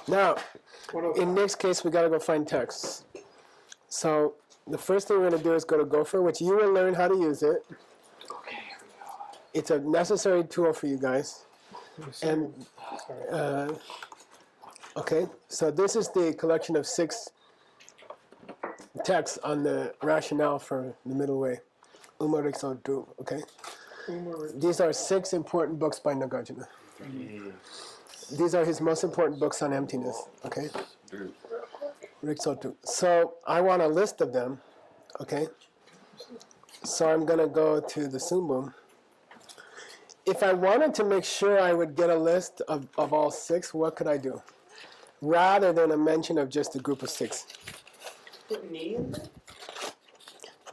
Now, in this case, we got to go find texts. So the first thing we're going to do is go to Gopher, which you will learn how to use it. Okay, here we go. It's a necessary tool for you guys. And okay, so this is the collection of 6 texts on the rationale for the middle way. Umariksotu, okay? These are 6 important books by Nagarjuna. These are his most important books on emptiness, okay? Riksotu. So I want a list of them, okay? So I'm going to go to the Sumbum. If I wanted to make sure I would get a list of all 6, what could I do? Rather than a mention of just a group of 6. Put name?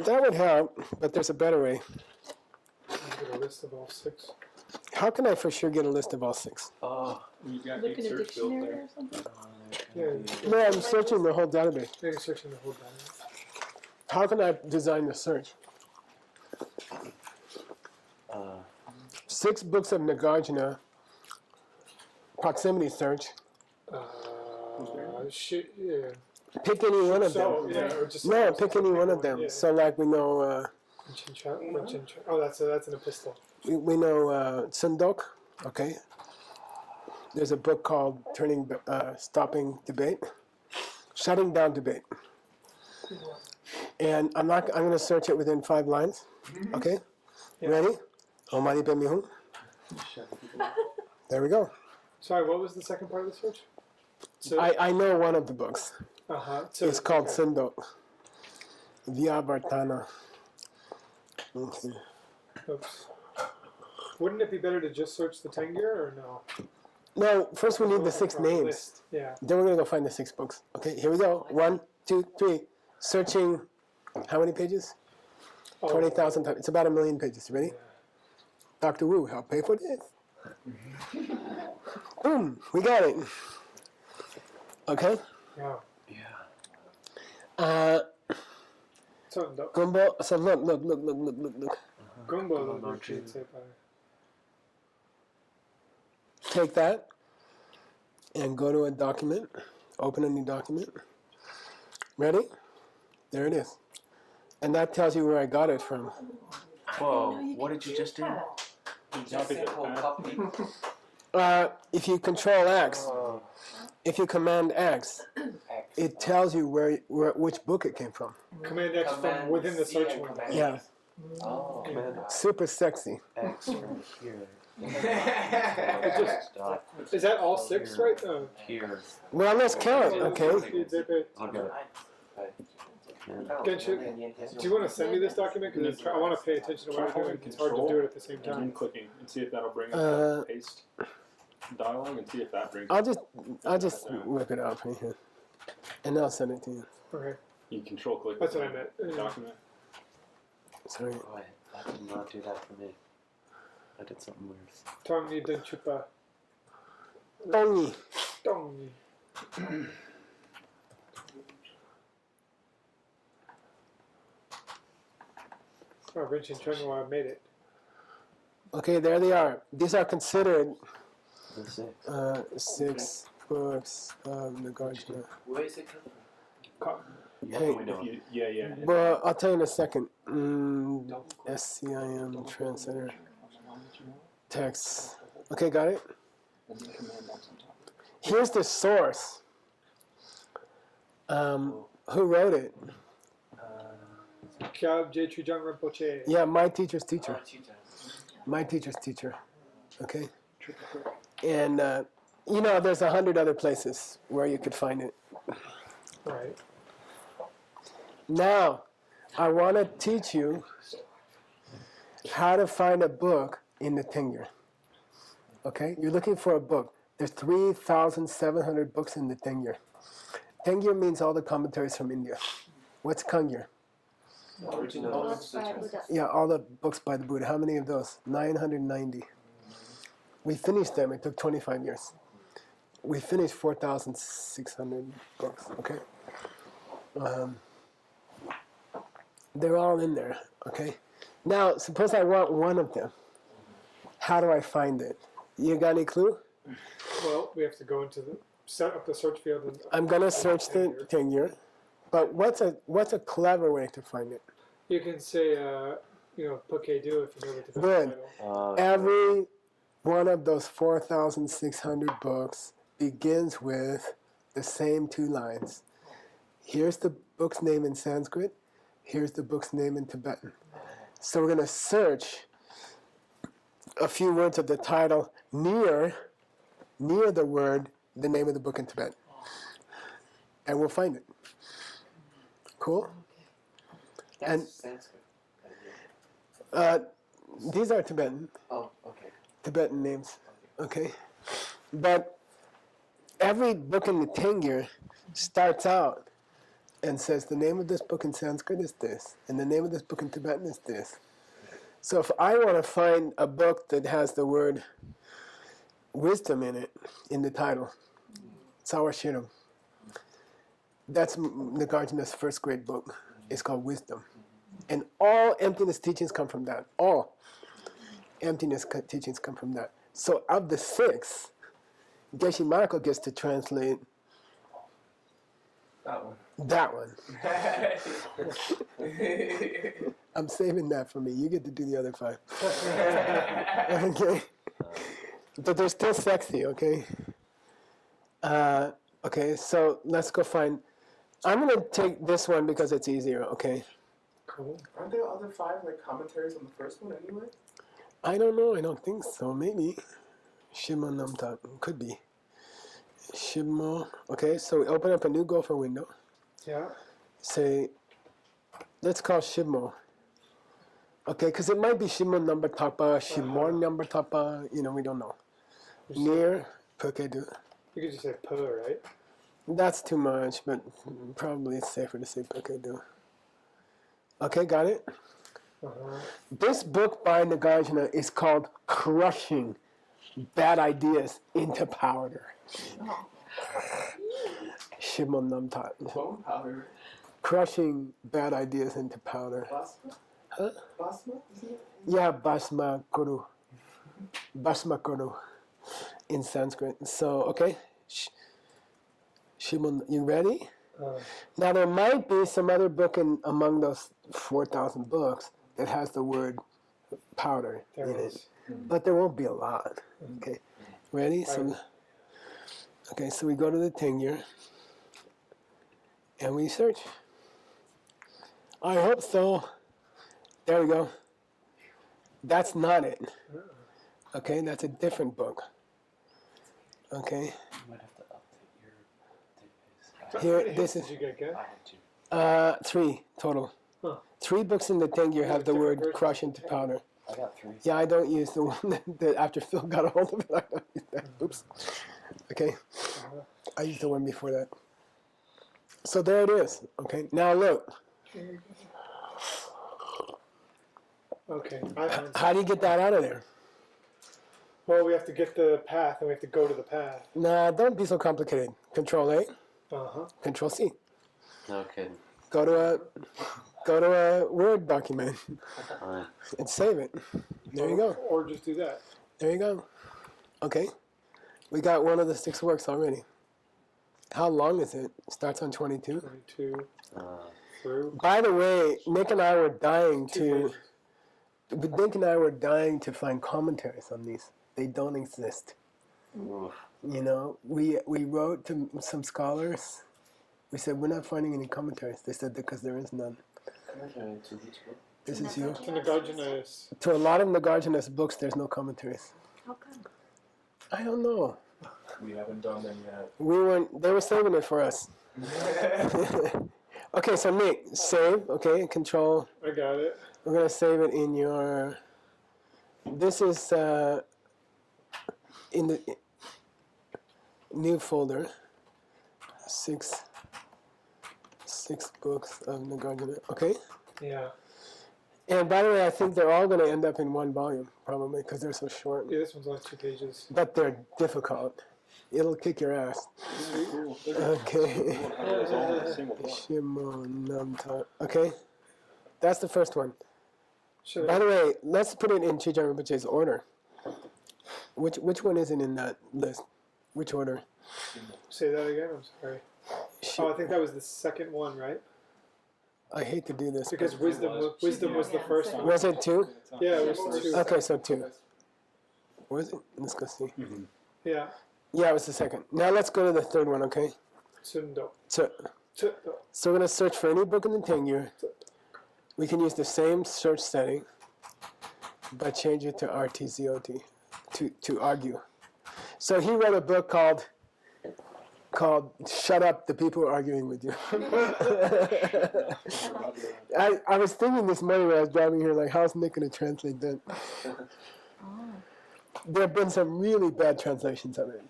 That would help, but there's a better way. Get a list of all 6. How can I for sure get a list of all 6? Oh, You got Look in a search field dictionary there. or something? Yeah. No, I'm searching the whole database. Maybe searching the whole document. How can I design the search? 6 books of Nagarjuna, proximity search. Shit, yeah. Pick any one of So, them. yeah, or just No, pick any one of them. Yeah. So like we know, Oh, that's an epistle. we know Sundok, okay? There's a book called Stopping Debate, Shutting Down Debate. And I'm going to search it within 5 lines, okay? Yeah. Ready? Omari pe mihu. There we go. Sorry, what was the second part of the search? So, I know one of the books. so It's called okay. Sundok. Vyavartana. Okay. Oops. Wouldn't it be better to just search the Tengir or no? No, first we need the 6 names. List. Yeah. Then we're going to go find the 6 books. Okay, here we go. 1, 2, 3. Searching, how many pages? Oh, 20,000 times. It's about 1 million pages. Ready? yeah. Dr. Wu, I'll pay for this. Boom, we got it. Okay. Yeah. So, Gumbo, so look. Gumbo, the should say better. Take that and go to a document. Open a new document. Ready? There it is. And that tells you where I got it from. whoa, what did you just do? If you Control X, if you Command X, it tells you which book it came from. Command X from within the search window. Yeah, Oh, Command super sexy. X from here. Is that all 6 right? Here. Well, let's count, okay? I'll get it. Genshin, do you want to send me this document? Because I want to pay attention to what I'm doing. It's hard to do it at the same And then time. clicking and see if that'll bring up the paste dialogue and see if that brings. I'll just whip it out right here, and I'll send it to you. Okay. You control click. That's what I meant. the document. Sorry. Boy, that did not do that for me. I did something weird. Tommy the Chupa. Tongi. Tommy. Oh, Genshin Chunwa made it. Okay, there they are. These are considered That's it. 6 books of Nagarjuna. Where is it coming Hey, Yeah. well, I'll tell you in a second. SCIM, Translator, text. Okay, got it? Here's the source. Who wrote it? Kyab J. Chujang Rinpoche. Yeah, my teacher's teacher. from? My teacher's teacher. Okay? And, there's 100 other places where you could find it. Right. Now, I want to teach you how to find a book in the Tengir. Okay? You're looking for a book. There's 3,700 books in the Tengir. Tengir means all the commentaries from India. What's Kangir? Yeah, all the books by the Buddha. How many of those? 990. We finished them. It took 25 years. We finished 4,600 books, okay? They're all in there, okay? Now, suppose I want one of them. How do I find it? You got any clue? Well, we have to go into set up the search field. And I'm gonna search the Tengyur, but what's a clever way to find it? You can say, Pokedu if you know the Tibetan Good. title. Every one of those 4,600 books begins with the same two lines. Here's the book's name in Sanskrit. Here's the book's name in Tibetan. So we're going to search a few words of the title near the word, the name of the book in Tibetan. And we'll find it. Cool? And Sanskrit. these are Tibetan. Oh, okay. Tibetan names, okay? But every book in the Tengyur starts out and says the name of this book in Sanskrit is this, and the name of this book in Tibetan is this. So if I want to find a book that has the word wisdom in it, in the title, Sawashiram, that's Nagarjuna's first great book. It's called Wisdom. And all emptiness teachings come from that. All emptiness teachings come from that. So of the 6, Geshe Michael gets to translate that one. I'm saving that for me. You get to do the other 5. Okay? But they're still sexy, okay? Okay, so let's go find... I'm going to take this one because it's easier, okay? Cool. Aren't there other 5 commentaries on the first one anyway? I don't know. I don't think so. Maybe. Shimo Namtat. Could be. Shimo. Okay, so we open up a new Gopher window. Yeah. Say, let's call Shimo. Okay, because it might be Shimo number tapa, Shimon number tapa. We don't know. Near Pokedu. You could just say Po, right? That's too much, but probably it's safer to say Pokedu. Okay, got it? Uh-huh. This book by Nagarjuna is called Crushing Bad Ideas into Powder. Shimon Namtat. Bone powder. Crushing bad ideas into powder. Basma? Huh? Basma, isn't it? Yeah, Basma Guru. Basma Guru in Sanskrit. So, okay. Shimon, you ready? Now, there might be some other book among those 4,000 books that has the word powder There in is. it. But there won't be a lot. Okay. Ready? So, okay, so we go to the Tengyur and we search. I hope so. There we go. That's not it. Okay, that's a different book. Okay. You might have to update your database. Here, How many this hits is did you get? I had 2. 3 total. Huh. 3 books in the Tengyur have the different word versions crush of into the powder. I got 3. Yeah, I don't use the one that after Phil got a hold of it. I don't use that. Oops. Okay. I used the one before that. So there it is. Okay. Now look. Okay. I found How do you get that out of there? Well, we have to get the path, and we have to go to the path. Nah, don't be so complicated. Control A, Uh-huh. Control C. No kidding. Go to a Word document Fine. and save it. There you go. Or just do that. There you go. Okay. We got one of the 6 works already. How long is it? Starts on 22. 22 Uh, through. By the way, Nick and I were dying 2 to pages. But Nick and I were dying to find commentaries on these. They don't exist. oof. We wrote to some scholars. We said, we're not finding any commentaries. They said, because there is none. Okay, to which book? This is you. To Nagarjuna is. To a lot of Nagarjuna's books, there's no commentaries. How come? I don't know. We haven't done them yet. They were saving it for us. Okay, so Nick, save, okay, Control. I got it. We're going to save it in your, this is in the new folder, six books of Nagarjuna, okay? Yeah. And by the way, I think they're all going to end up in one volume, probably, because they're so short. Yeah, this one's only 2 pages. But they're difficult. It'll kick your ass. Okay. Shimon Namtat. Okay. That's the first one. Should By the way, let's put it in Chijang Rinpoche's order. Which one isn't in that list? Which order? Say that again. I'm sorry. Oh, I think that was the second one, right? I hate to do this. Because wisdom was the first one. Was it 2? Yeah, it was 2. Okay, so 2. Was it? Let's go see. Yeah. Yeah, it was the second. Now let's go to the third one, okay? Tsundo. So we're going to search for any book in the Tengyur. We can use the same search setting, but change it to RTZOD to argue. So he wrote a book called Shut Up, the People Are Arguing With You. I was thinking this morning when I was driving here, like, how's Nick going to translate that? There have been some really bad translations of it.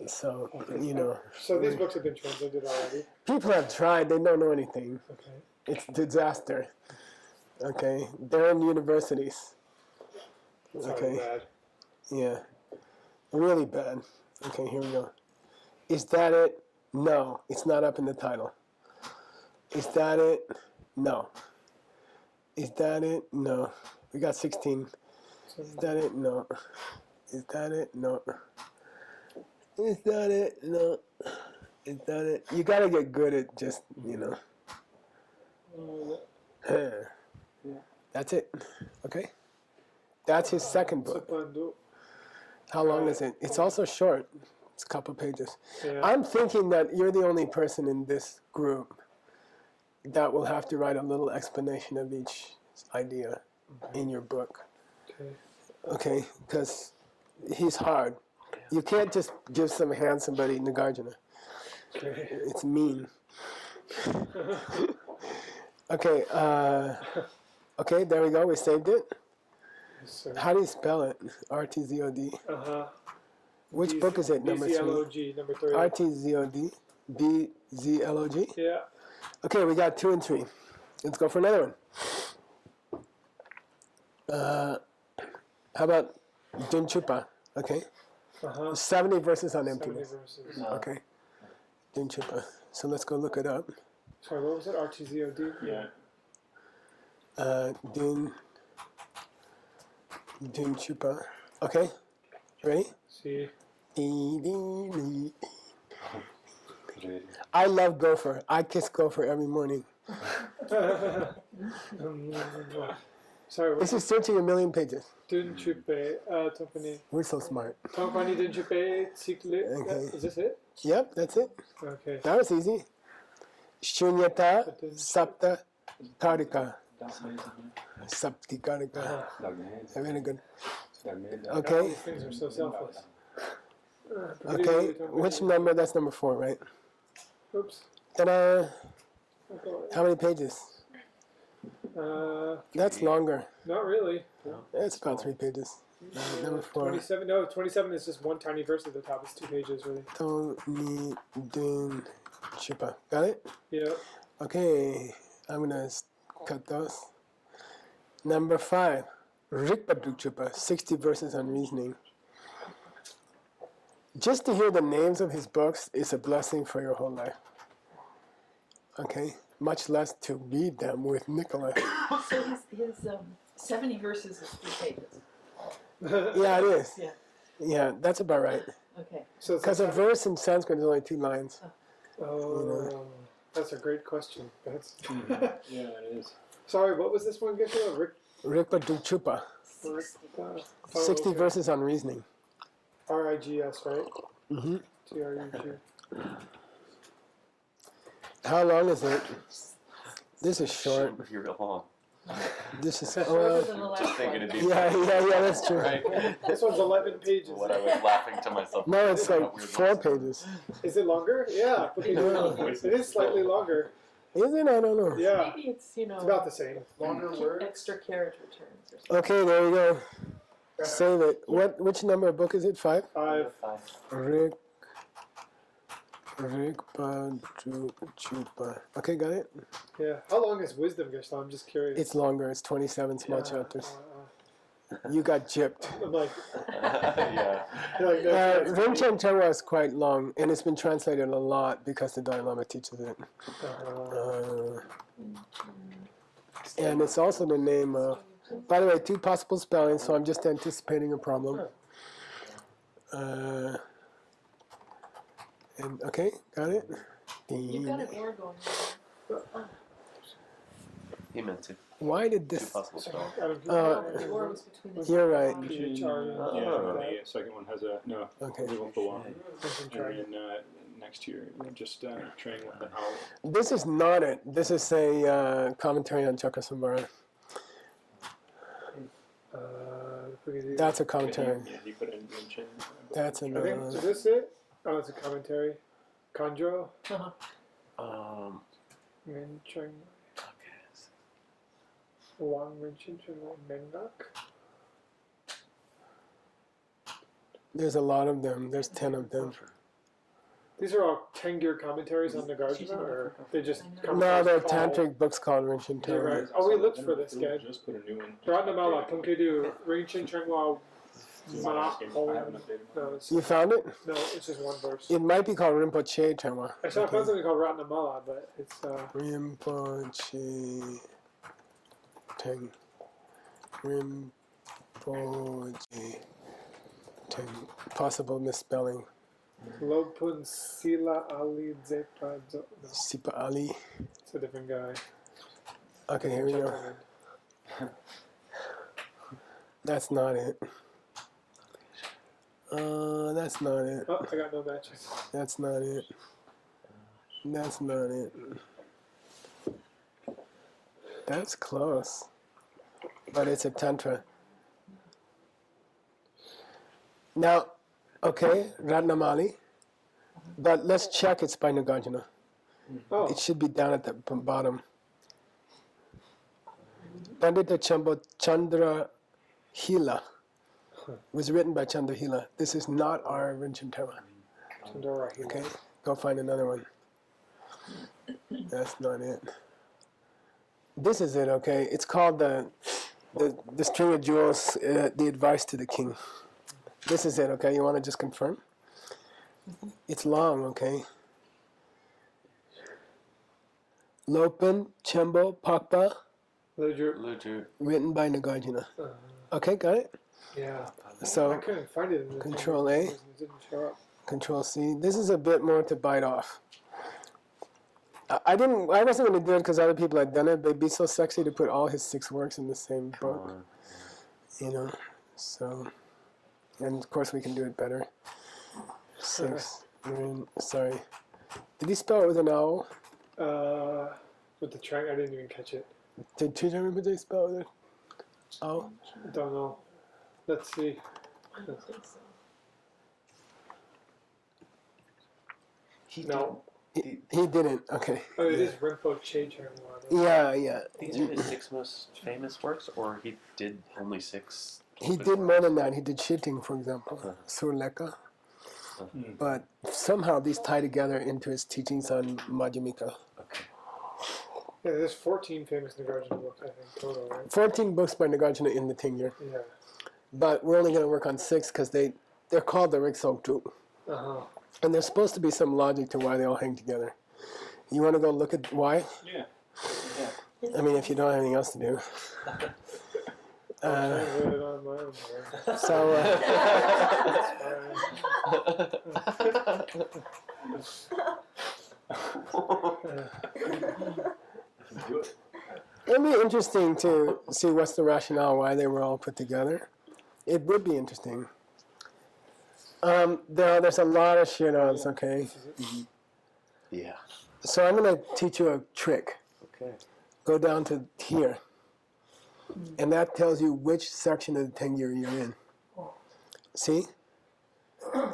So, you know. So these books have been translated already? People have tried. They don't know anything. Okay. It's a disaster. Okay? They're in universities. That's Okay. bad. Yeah. Really bad. Okay, here we go. Is that it? No. It's not up in the title. Is that it? No. Is that it? No. We got 16. Is that it? No. Is that it? No. Is that it? No. Is that it? You gotta get good at just, you know. That's it. Okay? That's his second book. How long is it? It's also short. It's a couple pages. Yeah. I'm thinking that you're the only person in this group that will have to write a little explanation of each idea in your book. Okay. Okay? Because he's hard. You can't just give some hand somebody Nagarjuna. Okay. It's mean. Okay, okay, there we go. We saved it. Yes, sir. How do you spell it? RTZOD. Which book is it? Number 3. BZLOG, number 3. RTZOD. BZLOG. Yeah. Okay, we got 2 and 3. Let's go for another one. How about Dunchupa? Okay. 70 verses on 70 emptiness. verses. Okay. Dunchupa. So let's go look it up. Sorry, what was it? RTZOD? Yeah. Dunchupa. Okay. Ready? See. I love gopher. I kiss gopher every morning. Sorry, This is searching 1,000,000 pages. Dunchupe, Topani. We're so smart. Topani Dunchupe, Tsikle. Okay. Is this it? Yep, that's it. Okay. That was easy. Shunyata Sapta Karika. Saptikarika. Very good. Okay. These things are so selfless. Okay. Which number? That's number 4, right? Oops. Ta-da! Okay. How many pages? That's longer. Not really. It's about 3 pages. Number 4. 27. No, 27 is just one tiny verse at the top. It's 2 pages, really. Tony Dun Chupa. Got it? Yeah. Okay. I'm gonna cut those. Number 5. Rikpadu Chupa. 60 verses on reasoning. Just to hear the names of his books is a blessing for your whole life. Okay? Much less to read them with Nicholas. So his 70 verses is 3 pages. Yeah, it is. Yeah. Yeah, that's about right. Okay. So it's Because a verse in Sanskrit is only 2 lines. Oh, that's a great question. That's Yeah, it is. sorry. What was this one again? Rick. Rikpadu Chupa. 60 verses on reasoning. RIGS, right? Mm-hmm. TRUG. How long is it? This is short. Shouldn't be real long. This is Shorter than the last Just thinking one. it'd be yeah, that's true. right. This one's 11 pages. What I was laughing to myself. No, it's like 4 pages. Is it longer? Yeah. Okay. It is slightly longer. Is it? I don't know. Yeah. Maybe it's, It's about the same. Longer words. extra carriage returns or something. Okay, there you go. Save it. Which number of book is it? 5? 5. Rikpadu Chupa. Okay, got it? Yeah. How long is Wisdom, Geshla? I'm just curious. It's longer. It's 27 small chapters. You got gypped. I'm like, Yeah. like that's Rinchen Terwa is quite long, and it's been translated a lot because the Dalai Lama teaches it. And it's also the name of, by the way, 2 possible spellings, so I'm just anticipating a problem. And okay, got it. You've got an or going on. He meant to. Why did Two this? possible spells. The or was between the You're right. Yeah, the second one has a no. Okay. We won't go on. And then next year, we'll just train with the owl. This is not it. This is a commentary on Chakasambhara. That's a commentary. Yeah, he put in Rinchen. That's I think, another. is this it? Oh, it's a commentary. Kanjo. Rinchen. Okay. Wang Rinchen Mengak. There's a lot of them. There's 10 of them. These are all 10-year commentaries on Nagarjuna, or they just No, they're called- tantric books called Rinchen Yeah, right. Tara. Oh, we looked for this guy. Just put a new one. Ratnamala, Punkedu, Rinchen Chengwa, Ma. I haven't updated No, it's, You found it? no, it's just one verse. It might be called Rinpoche Tara. I saw something called Ratnamala, but it's Rinpoche Teng. Rinpoche Teng. Possible misspelling. Lopun Sila Ali Zepa. No, Sipa Ali. it's a different guy. Okay, here we go. That's not it. That's not it. Oh, I got no matches. That's not it. That's not it. That's close. But it's a tantra. Now, okay, Ratnamali. But let's check it's by Nagarjuna. Oh, It should be down at the bottom. Pandita Chandra Hila was written by Chandra Hila. This is not our Rinchen Tara. Chandora. Okay, go find another one. That's not it. This is it. Okay, it's called the string of jewels. The advice to the king. This is it. Okay, you want to just confirm? It's long. Okay. Lopen Chembo Pakpa, Luju. written by Nagarjuna. Okay, got it. Yeah. I So couldn't find it in the Control thing. A. It didn't show up. Control C. This is a bit more to bite off. I wasn't going to do it because other people had done it, but it'd be so sexy to put all his 6 works in the same book. You know, so, and of course we can do it better. 6. Sorry. Did he spell it with an owl? With the track, I didn't even catch it. Did Rinpoche spell it with an owl? Don't know. Let's see. I don't think so. No. He didn't. Okay. Oh, it is Rinpoche Chengwa. Yeah. These are his 6 most famous works, or he did only 6? He did more than that. He did Shitting, for example, Surleka. But somehow these tie together into his teachings on Madhyamika. Okay. Yeah, there's 14 famous Nagarjuna books, I think, total, right? 14 books by Nagarjuna in the tenure. Yeah. But we're only going to work on 6 because they're called the Riksoktu. Uh-huh. And there's supposed to be some logic to why they all hang together. You want to go look at why? Yeah. I mean, if you don't have anything else to do. I'll translate it on my own, right? So, Do it. it'd be interesting to see what's the rationale why they were all put together. It would be interesting. There's a lot of shit on this, okay? Yeah. So I'm going to teach you a trick. Okay. Go down to here. And that tells you which section of the tengyur you're in. See?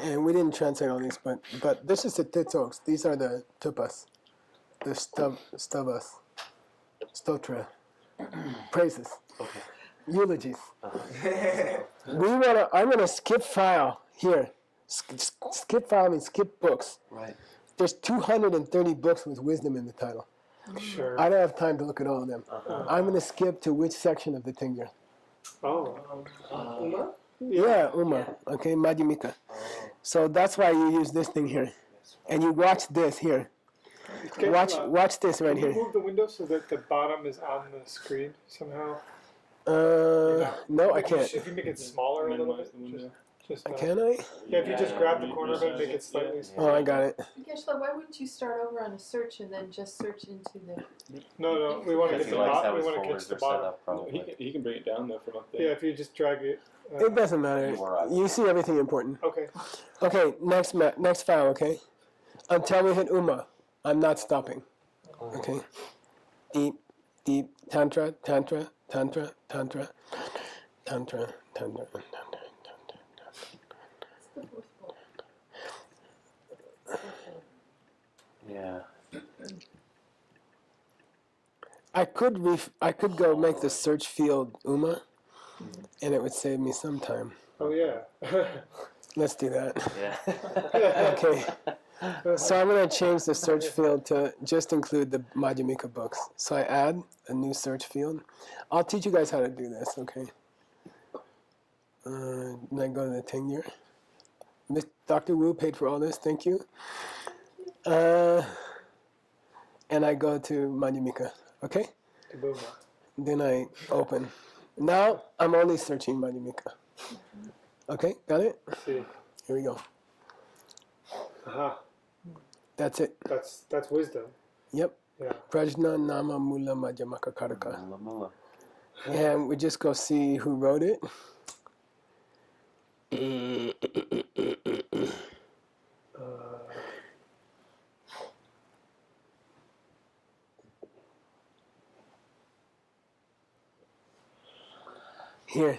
And we didn't translate all these, but this is the titsoks. These are the tupas. The stubas. Stotra. Praises. Okay. Eulogies. I'm gonna skip file here. Skip file means skip books. Right. There's 230 books with wisdom in the title. Sure. I don't have time to look at all of them. I'm gonna skip to which section of the tengyur. Oh. Uma? Yeah, Uma. Okay, Madhyamika. So that's why you use this thing here. And you watch this here. Okay, Watch this right Can you here. move the window so that the bottom is on the screen somehow? No, I Like, can't. If you make it smaller a little Minimize bit. the window. Just Can I? yeah, if you just grab the corner of it and make it slightly Oh, I got it. Geshla, why wouldn't you start over on a search and then just search into the... No, we want to Because get he the likes bottom. how We his want to catch folders the are set bottom. up, probably. He can bring it down though from up there. Yeah, if you just drag it. It doesn't matter. You see everything important. Okay. Okay, next file, okay? Until we hit Uma, I'm not stopping. Okay? Deep, deep, tantra, tantra, tantra, tantra, tantra, tantra, tantra. It's the fourth book. Yeah. I could go make the search field Uma, and it would save me some time. Oh yeah. Let's do that. Yeah. Okay. So I'm going to change the search field to just include the Madhyamika books. So I add a new search field. I'll teach you guys how to do this, okay? And I go to the tenure. Dr. Wu paid for all this, thank you. And I go to Madhyamika, okay? Kaboom. Then I open. Now I'm only searching Madhyamika. Okay, got it? See. Here we go. Aha. That's it. That's wisdom. Yep. Yeah. Prajna Nama Mula Madhyamaka Karaka. Mulla, mulla. And we just go see who wrote it. Here.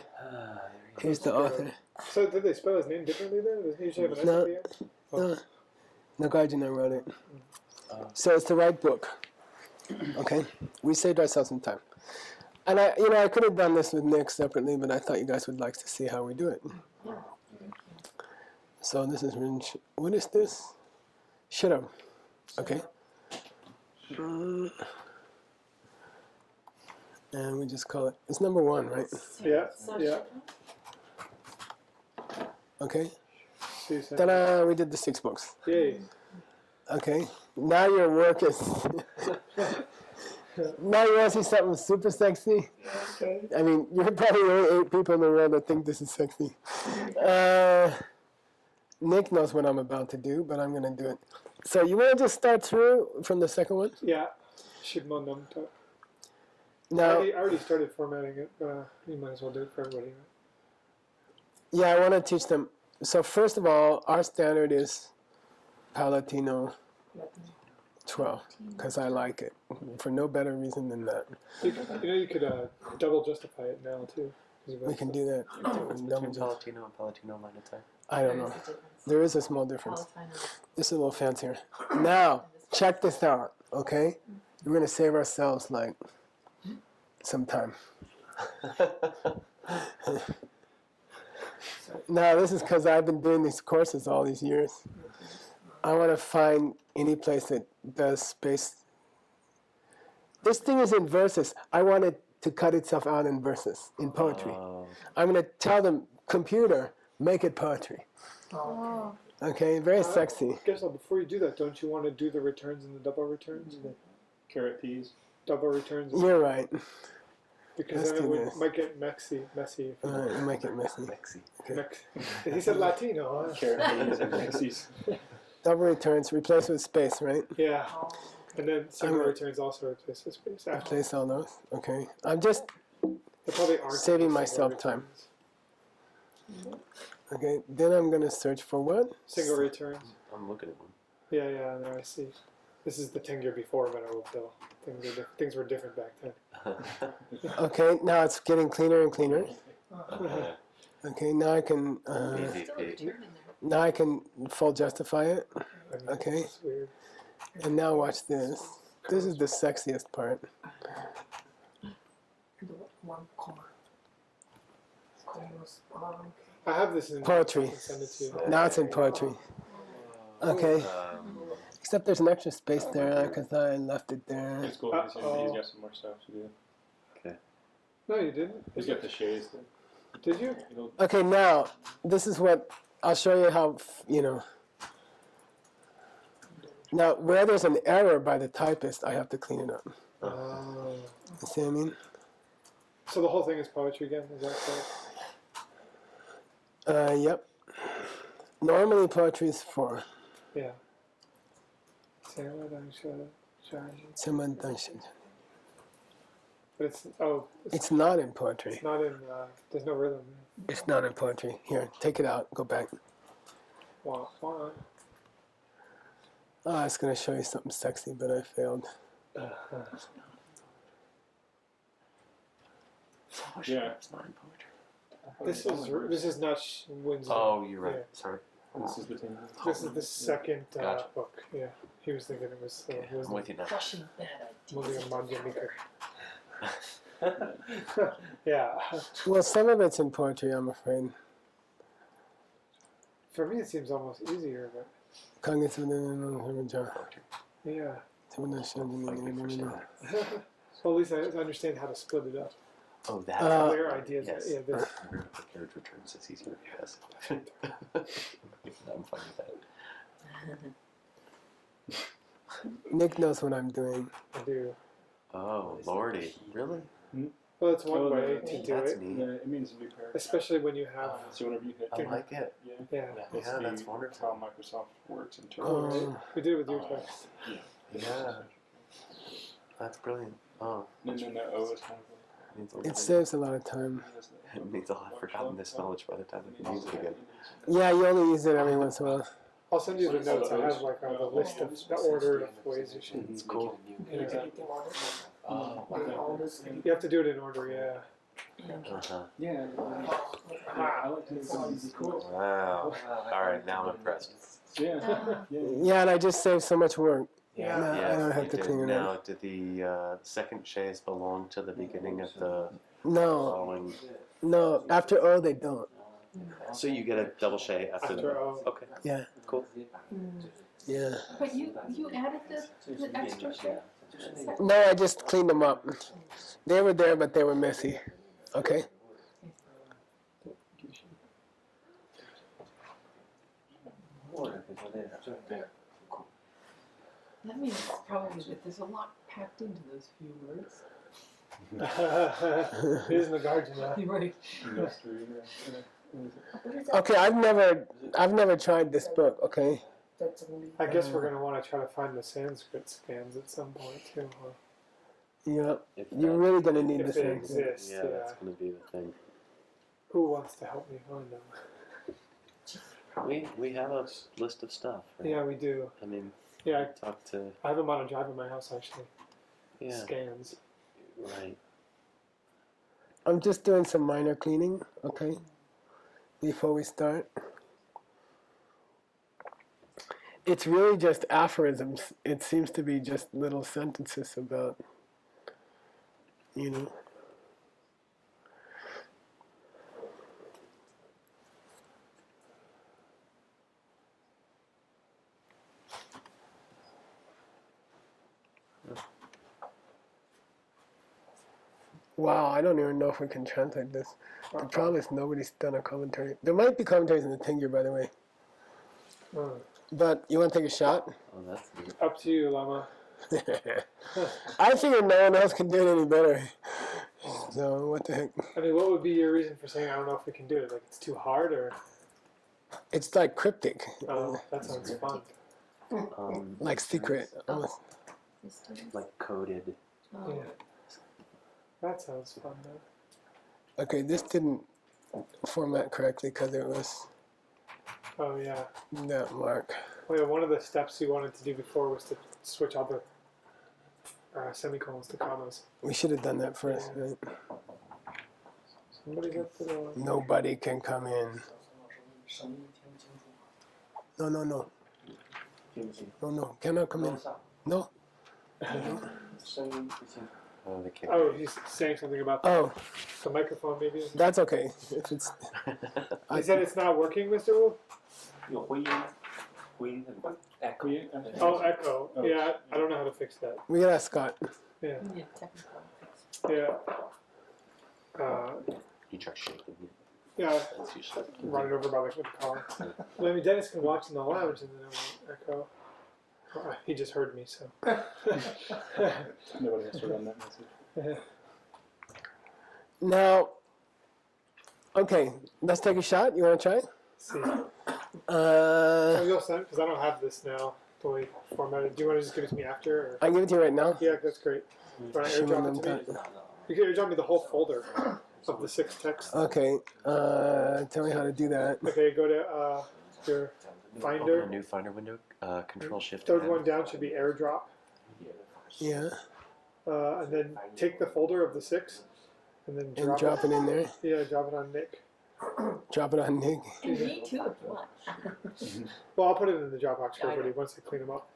Here's the author. So did they spell his name differently there? Doesn't he usually have an S No. at the end? Nagarjuna wrote it. So it's the right book. Okay? We saved ourselves some time. And I could have done this with Nick separately, but I thought you guys would like to see how we do it. So this is written, what is this? Shirab. Okay? And we just call it, it's number 1, right? Yeah. Yeah. Okay? See, so- Ta-da! We did the 6 books. Yay. Okay? Now your work is... Now you want to see something super sexy? Okay. I mean, you're probably the only 8 people in the world that think this is sexy. Nick knows what I'm about to do, but I'm going to do it. So you want to just start through from the second one? Yeah. Shibmonam. I Now, already started formatting it. You might as well do it for everybody. yeah, I want to teach them. So first of all, our standard is Palatino 12, because I like it, for no better reason than that. You could double justify it now too. We can do that. Between Palatino and Palatino Magnetai. I don't know. There is a small difference. This is a little fancier. Now, check this out, okay? We're going to save ourselves, like, some time. Now, this is because I've been doing these courses all these years. I want to find any place that does space. This thing is in verses. I want it to cut itself out in verses, in poetry. I'm going to tell them, computer, make it poetry. Oh. Okay, very sexy. Guess before you do that, don't you want to do the returns and the double returns? Carrot peas. Double returns. You're right. Because Let's then do it this. might get messy. You make it messy. Mexi. He said Latino, huh? Carrot peas and Mexies. Double returns, replace with space, right? Yeah. And then single I'm- returns also replace with space. After. Replace all those. Okay. I'm just There probably aren't saving any myself single time. returns. Okay. Then I'm gonna search for what? Single returns. I'm looking at one. Yeah, there I see. This is the tenure before Venerable. Things were different back then. Okay. Now it's getting cleaner and cleaner. Okay. Okay. Now I can. Easy Still a peasy. return in there. Now I can full justify it. I mean, Okay. It's weird. And now watch this. This is the sexiest part. I have this in Poetry. I can send it to you. Now it's in poetry. Okay. Um, Except there's an extra space there because I left it there. It's cool because he's got some more stuff to do. No, you didn't. He's got the shades. Did you? Okay, now this is what I'll show you how, Now, where there's an error by the typist, I have to clean it up. You see what I mean? So the whole thing is poetry again. Is that correct? Yep. Normally poetry is 4. Yeah. But It's not in poetry. it's not in. There's no rhythm. It's not in poetry. Here, take it out. Go back. Wah, wah. Oh, I was going to show you something sexy, but I failed. Yeah. It's not in poetry. This is not Winslow. Oh, you're right. Yeah. Sorry. This is the thing. This is the second Gotcha. book. Yeah, he was thinking it was. Okay, I'm with you now. Crushing bad Moving ideas. a manja maker. Yeah. Well, some of it's in poetry, I'm afraid. For me, it seems almost easier, but Congress. yeah. Like the first time. Well, at least I understand how to split it up. Oh, that. Clear ideas. Yes. Yeah, this. Prepared returns. It's easier. Yes. I'm fine with that. Nick knows what I'm doing. I do. Oh, lordy. Really? Well, it's one Oh, way the- to do That's it, neat. Yeah, it means a new paragraph. especially when you have. So whenever you hit, I like it. yeah, Yeah. that's Yeah, that's the- wonderful. How Microsoft works in terms. Oh, of right. We did it with your text. Yeah. That's brilliant. Oh, And then the O is kind of means a It lot. says a lot of time. It means I'll have forgotten this knowledge by the time I can use it again. Yeah, you only use it every once in a while. I'll send you the notes. I have like the list of the order of ways you should. It's cool. Yeah. Oh, You have to do it in order. Yeah. uh-huh. Yeah. I like to Wow. All right, now I'm impressed. Yeah. Yeah. Yeah, and I just saved so much work. Yeah. No, I don't have you to did. clean it Now, up. did the second chaise belong to the beginning of the No, following? no. After O, they don't. So you get a double chaise after After the. O. Okay, Yeah, cool. yeah. But you added the extra shit? No, I just cleaned them up. They were there, but they were messy. Okay. That means probably that there's a lot packed into those few words. It is Nagarjuna. You're right. Industry, Okay, I've never tried this book. Okay. I guess we're gonna want to try to find the Sanskrit scans at some point too. Huh? Yeah, If you're that- really gonna need If this they thing. exist. Yeah, that's going to be the thing. Who wants to help me find them? We have a list of stuff. Right? Yeah, we do. I mean, Yeah, talk to. I have them on a drive in my house actually. Yeah. Scans. Right. I'm just doing some minor cleaning. Okay. Before we start. It's really just aphorisms. It seems to be just little sentences about, you know. Wow, I don't even know if we can translate this. The problem is nobody's done a commentary. There might be commentaries in the Tingir, by the way. But you want to take a shot? Oh, that's neat. Up to you, Lama. I figure no one else can do it any better. So what the heck? I mean, what would be your reason for saying I don't know if we can do it? Like it's too hard, or It's like cryptic, oh, that sounds fun. like secret. Almost. Like coded. Oh. Yeah, that sounds fun though. Okay, this didn't format correctly because it was Oh yeah. that mark. Well, yeah, one of the steps you wanted to do before was to switch all the semicolons to commas. We should have done that first, right? Somebody get to the Nobody can come in. No, no, no. No, no. Cannot come in. No. Oh, they can't. Oh, he's saying something about Oh, the microphone, maybe. that's okay. If it's, He said it's not working, Mr. Wu? Oh, echo. Oh. Yeah, I don't know how to fix that. we gotta ask Scott. Yeah, Yeah, technical fix. yeah. He tries shaking. Yeah, That's usually. run it over by the car. Well, I mean, Dennis can watch in the lounge and then it won't echo. He just heard me, so. Nobody has to run that message. Now, okay, let's take a shot. You wanna try? See. Uh, Oh, you'll send because I don't have this now. Fully formatted. Do you want to just give it to me after? Or? I give it to you right now. Yeah, that's great. Want to airdrop it to me? You can airdrop me the whole folder of the 6 texts. Okay. Tell me how to do that. Okay, go to your Open Finder. a new Finder window. Control Shift. Third M. one down should be airdrop. Yeah. And then take the folder of the 6 and then And drop it in there. Yeah, drop it on Nick. Drop it on Nick. And me too, if you want. Well, I'll put it in the Dropbox for everybody once they clean them up.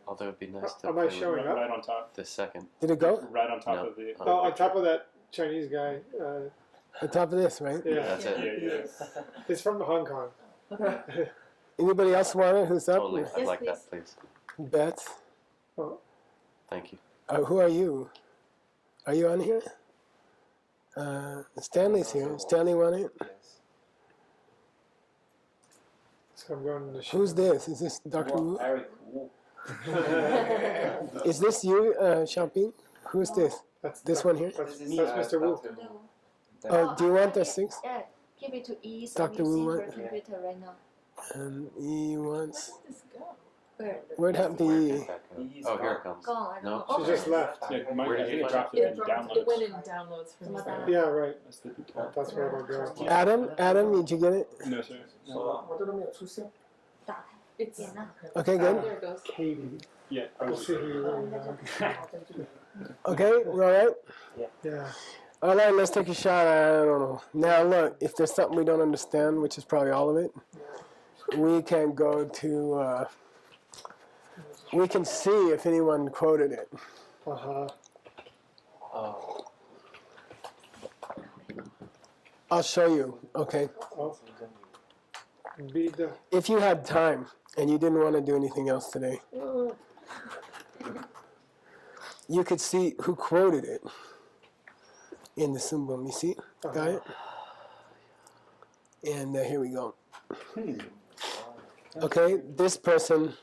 Although it'd be nice to Am I play showing with up? Right on top. the second. Did it go? Right on top No. of the. Oh, on top of that Chinese guy. On top of this, right? Yeah, That's Yeah, it. yeah. it's from Hong Kong. Anybody else want it? Who's up? Totally. I'd Yes, like please. that, please. Beth. Thank you. Who are you? Are you on here? Stanley's here. Stanley want it? So I'm going to Who's this? Is this Dr. Wu? Very cool. Is this you, Xiaoping? Who's this? That's This one here? That's Mr. Wu. Oh, do you want the 6? Yeah, give it to E. So Dr. you Wu see want- her computer right now. He wants. Where did this go? Where? Where'd happened to Where E? did that go? Oh, here it comes. Gone. I don't No. know. She Oh, just there it left. Yeah, Mike, Where I did think you it find dropped It it in dropped. It went in downloads. downloads for me. Some Yeah, right. That's the That's where I'm going. Adam, did you get it? No, sir. 我这都没有出现。打开 It's 点了。 Okay, there good. it goes. Katie. Yeah. We'll see who you really are. Okay, we're all right? Yeah. All right, let's take a shot. I don't know. Now, look, if there's something we don't understand, which is probably all of it, we can go to, we can see if anyone quoted it. Uh-huh. Oh. I'll show you, okay? Oh. Be the If you had time and you didn't want to do anything else today, you could see who quoted it in the symbol. You see? Got it? And here we go. Okay, this person,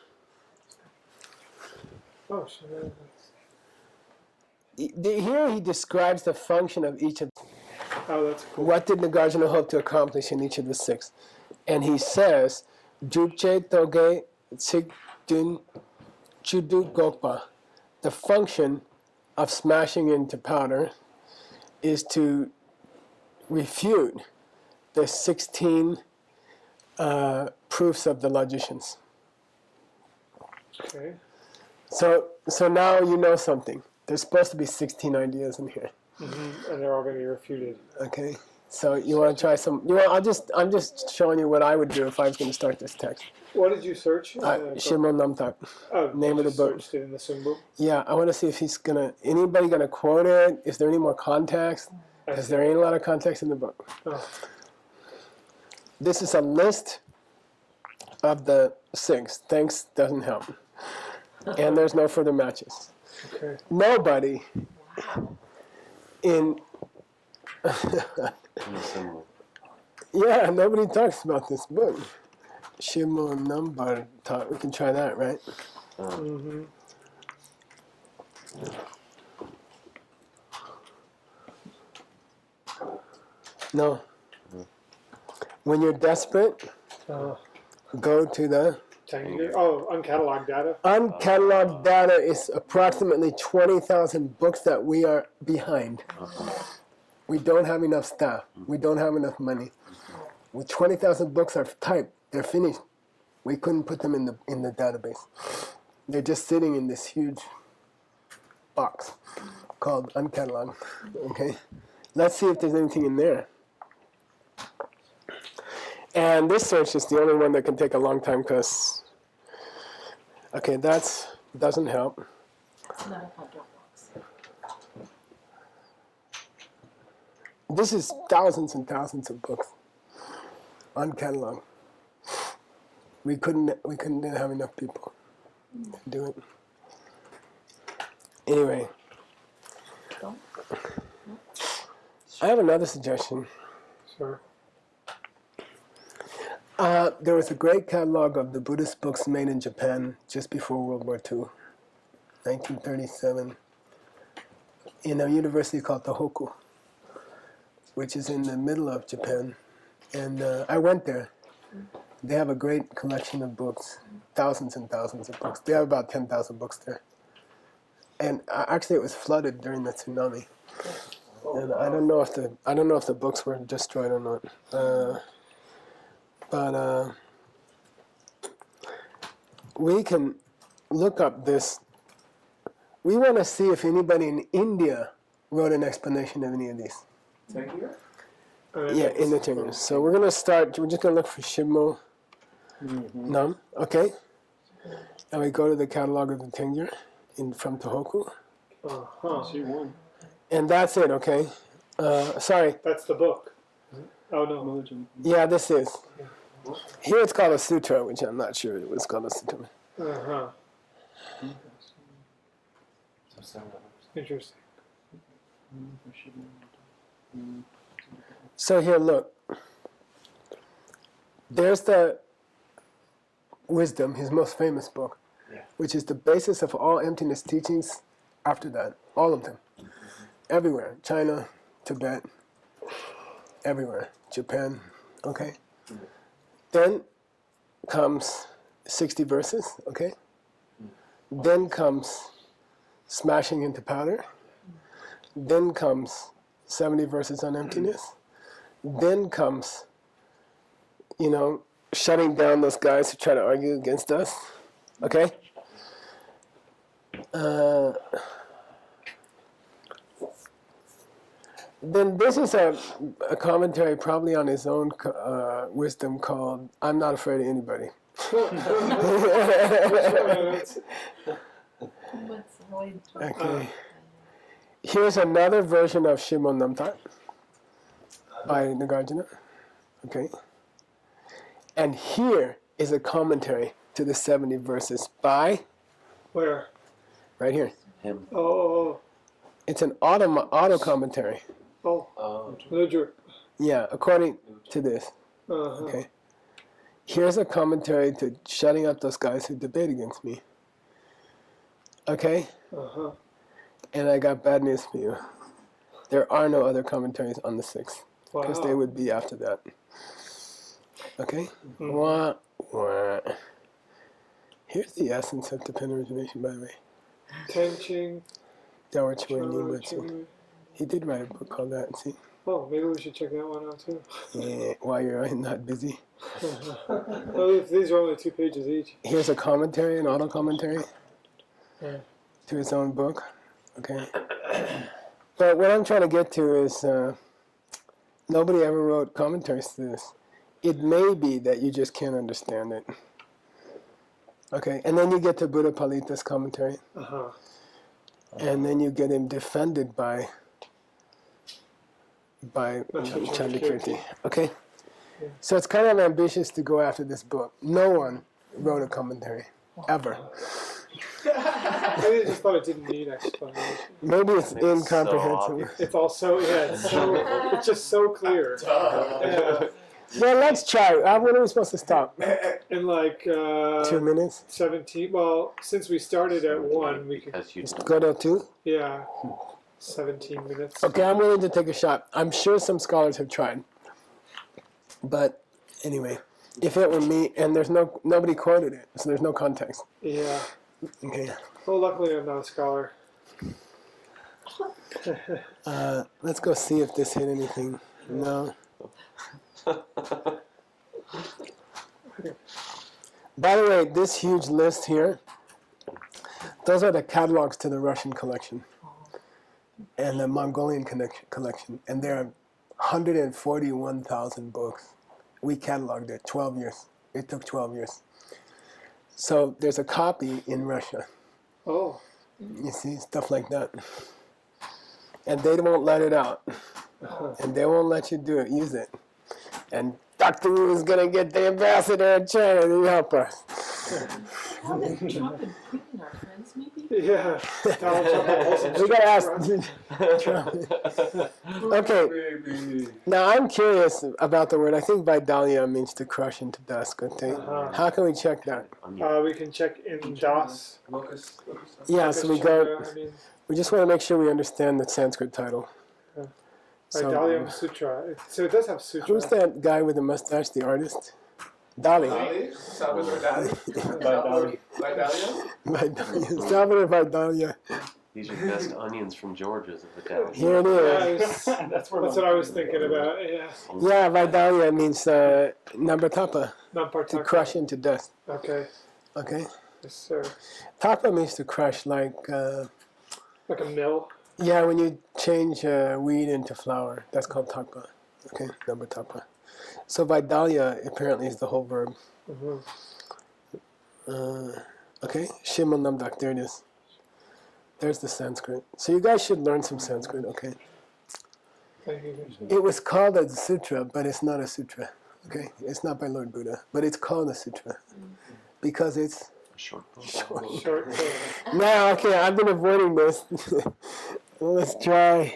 Oh, sure. here he describes the function of each of. Oh, that's cool. What did Nagarjuna hope to accomplish in each of the 6? And he says, Jupche Toge Tsikdun Chudu Gokpa. The function of smashing into powder is to refute the 16 proofs of the logicians. Okay. So now you know something. There's supposed to be 16 ideas in here. Mm-hmm. And they're all going to be refuted. Okay. So you want to try some? I'm just showing you what I would do if I was going to start this text. What did you search? Shimon Namtak. Oh, name of the just book. Searched it in the symbol. Yeah, I want to see if anybody gonna quote it. Is there any more context? Is there ain't a lot of context in the book? Oh. This is a list of the 6. Thanks doesn't help. And there's no further matches. Okay. Nobody in In the symbol. yeah, nobody talks about this book. Shimon Nambar talk. We can try that, right? Mm-hmm. No. When you're desperate, go to the Uncatalogued data. uncatalogued data is approximately 20,000 books that we are behind. We don't have enough staff. We don't have enough money. With 20,000 books are typed, they're finished. We couldn't put them in the database. They're just sitting in this huge box called uncatalogued. Okay, let's see if there's anything in there. And this search is the only one that can take a long time because, okay, that doesn't help. It's not a hot box. This is thousands and thousands of books, uncatalogued. We couldn't have enough people to do it. Anyway, I have another suggestion. Sure. There was a great catalog of the Buddhist books made in Japan just before World War II, 1937, in a university called Tohoku, which is in the middle of Japan. And I went there. They have a great collection of books, thousands and thousands of books. They have about 10,000 books there. And actually, it was flooded during the tsunami. And I don't know if the books were destroyed or not. But we can look up this. We want to see if anybody in India wrote an explanation of any of these. Tengir? Yeah, in the Tengir. So we're gonna start. We're just gonna look for Shimo Nam. Okay. And we go to the catalog of the Tengir from Tohoku. See one. And that's it, okay? Sorry. That's the book. Oh no. Yeah, this is. Here it's called a sutra, which I'm not sure it was called a sutra. Interesting. So here, look. There's the Wisdom, his most famous book, which is the basis of all emptiness teachings after that. All of them. Everywhere. China, Tibet, everywhere. Japan, okay? Then comes 60 verses, okay? Then comes Smashing into Powder. Then comes 70 verses on emptiness. Then comes, shutting down those guys who try to argue against us, okay? Then this is a commentary probably on his own wisdom called I'm Not Afraid of Anybody. Okay. Here's another version of Shimon Namtat by Nagarjuna. Okay. And here is a commentary to the 70 verses by? Where? Right here. Him. Oh. It's an auto commentary. Nujur. Yeah, according to this. Okay. Here's a commentary to shutting up those guys who debate against me. Okay? And I got bad news for you. There are no other commentaries on the 6th. Because they would be after that. Okay? Wah, wah. Here's the essence of dependent origination, by the way. Tenching. He did write a book called that, see? Oh, maybe we should check that one out too. Yeah, while you're not busy. Well, if these are only 2 pages each. Here's a commentary, an auto commentary to his own book. Okay. But what I'm trying to get to is nobody ever wrote commentaries to this. It may be that you just can't understand it. Okay, and then you get to Buddha Palita's commentary. And then you get him defended by Chandrakirti. Okay? So it's kind of ambitious to go after this book. No one wrote a commentary, ever. I just thought it didn't need explanation. Maybe it's incomprehensible. It's all so, it's just so clear. Well, let's try. When are we supposed to stop? In like 2 minutes? 17. Well, since we started at 1, we could go to 2? Yeah, 17 minutes. Okay, I'm willing to take a shot. I'm sure some scholars have tried. But anyway, if it were me, and there's nobody quoted it, so there's no context. Yeah. Okay. Well, luckily I'm not a scholar. Let's go see if this hit anything. No. By the way, this huge list here, those are the catalogs to the Russian collection and the Mongolian collection, and there are 141,000 books. We cataloged it 12 years. It took 12 years. So there's a copy in Russia. Oh. You see, stuff like that. And they won't let it out. And they won't let you use it. And Dr. Wu is going to get the ambassador in China to help us. How did Trump and Putin are friends, maybe? Yeah. Donald Trump also We got to ask Trump. Okay. Now, I'm curious about the word. I think Vidalia means to crush into dust. Okay. How can we check that? We can check in DOS. Yeah, so we go. We just want to make sure we understand the Sanskrit title. So, Daliam Sutra. So it does have sutra. who's that guy with the mustache, the artist? Dali. Dali? Salvador Dali? Dali. Vidalia? Salvador Vidalia. These are the best onions from Georgia's of the town. Here it Yeah, is. That's that's what I was thinking about. Yeah. Yeah, Vidalia means nabatapa, Not part to crush into dust. Okay. Okay? Yes, sir. Tapa means to crush, like, Like a mill. yeah, when you change wheat into flour, that's called tapa. Okay, nabatapa. So Vidalia apparently is the whole verb. Mm-hmm. Okay, Shimon Namdak, there it is. There's the Sanskrit. So you guys should learn some Sanskrit, okay? Thank you. It was called a sutra, but it's not a sutra. Okay, it's not by Lord Buddha, but it's called a sutra because it's Short. Short. now. Okay, I've been avoiding this. Let's try.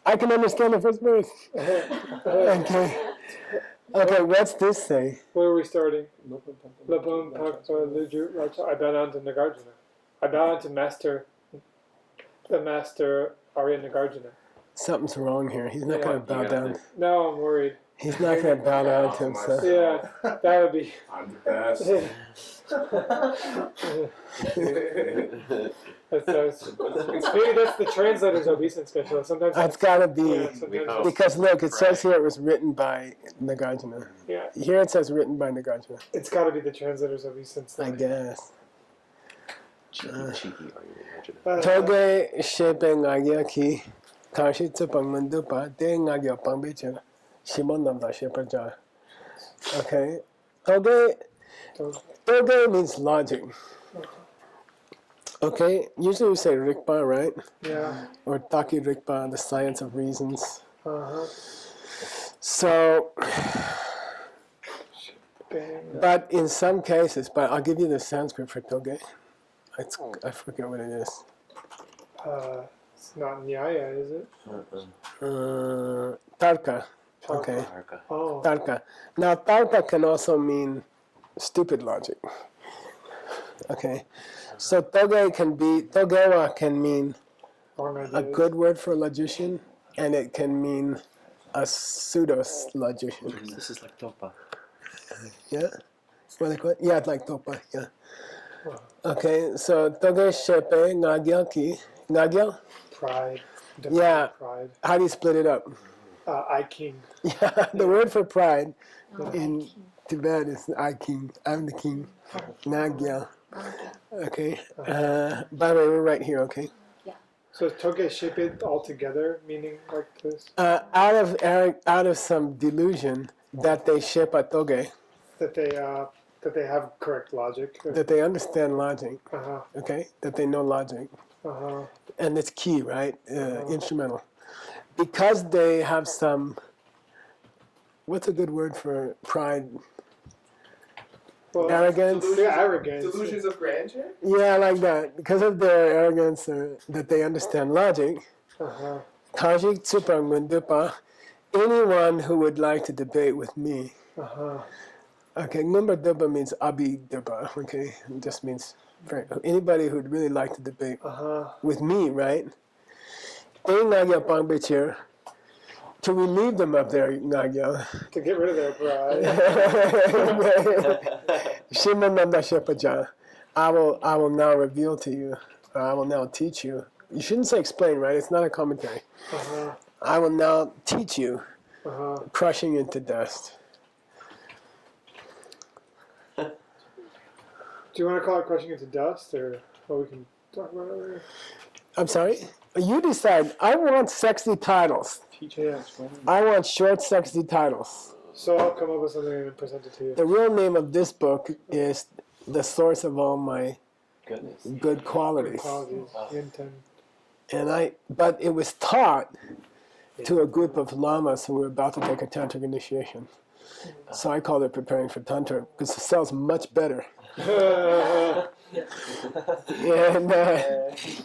I can understand the first verse. Okay. Okay, what's this say? Where are we starting? Labum Pakpa Luju Raja. I bow down to Nagarjuna. I bow down to the master Arya Nagarjuna. Something's wrong here. He's not going to bow down. Now I'm worried. He's not going to bow down to himself. Yeah, that would be. I'm the best. Maybe that's the translator's obeisance special. Sometimes It's got to be. yeah, sometimes Because look, it says here it was written by Nagarjuna. yeah, Here it says written by Nagarjuna. it's got to be the translator's obeisance. I guess. Cheeky, are you imagine? Toge shepe ngagya ki kashi tsupang mandupa de ngagya pangbecha shimon namda shepaja. Okay. Toge means logic. Okay. Usually we say rikpa, right? Yeah. Or taki rikpa, the science of reasons. Uh-huh. So, Bang. but in some cases, but I'll give you the Sanskrit for toge. I forget what it is. It's not Nyaya, is it? Tarka. Okay. Oh. Tarka. Now, tarka can also mean stupid logic. Okay. So togewa can mean Wrong a ideas. good word for a logician, and it can mean a pseudo-logician. This is like topa. Yeah? What they call it? Yeah, it's like topa, yeah. Okay, so toge shepe ngagya ki. Ngagya? Pride. Yeah. Pride. How do you split it up? I king. Yeah, the word for pride in Tibet is I king. I'm the king. Nagya. Okay. By the way, we're right here, okay? So is toge shipit all together, meaning like this? Out of some delusion that they ship a toge, That they have correct logic. that they understand logic, Uh-huh. okay? That they know logic. Uh-huh. And it's key, right? Instrumental. Because they have some, what's a good word for pride? Well, Arrogance? Yeah, arrogance. Delusions of grandeur? Yeah, like that. Because of their arrogance, that they understand logic. Uh-huh. Kajik tsupang mundupa, anyone who would like to debate with me. Uh-huh. Okay, number dupa means abi dupa. Okay, it just means anybody who'd really like to debate Uh-huh. with me, right? Ngagya pangbecher, to relieve them of their ngagya. To get rid of their pride. Shimananda shepaja, I will now reveal to you, or I will now teach you. You shouldn't say explain, right? It's not a commentary. Uh-huh. I will now teach you, Uh-huh. crushing into dust. Do you want to call it crushing into dust, or we can talk about it later? I'm sorry? You decide. I want sexy titles. Yeah. I want short, sexy titles. So I'll come up with something and present it to you. The real name of this book is The Source of All My Goodness. Good Qualities. Qualities. Intent. But it was taught to a group of lamas who were about to take a tantric initiation. So I called it Preparing for Tantra because it sells much better. And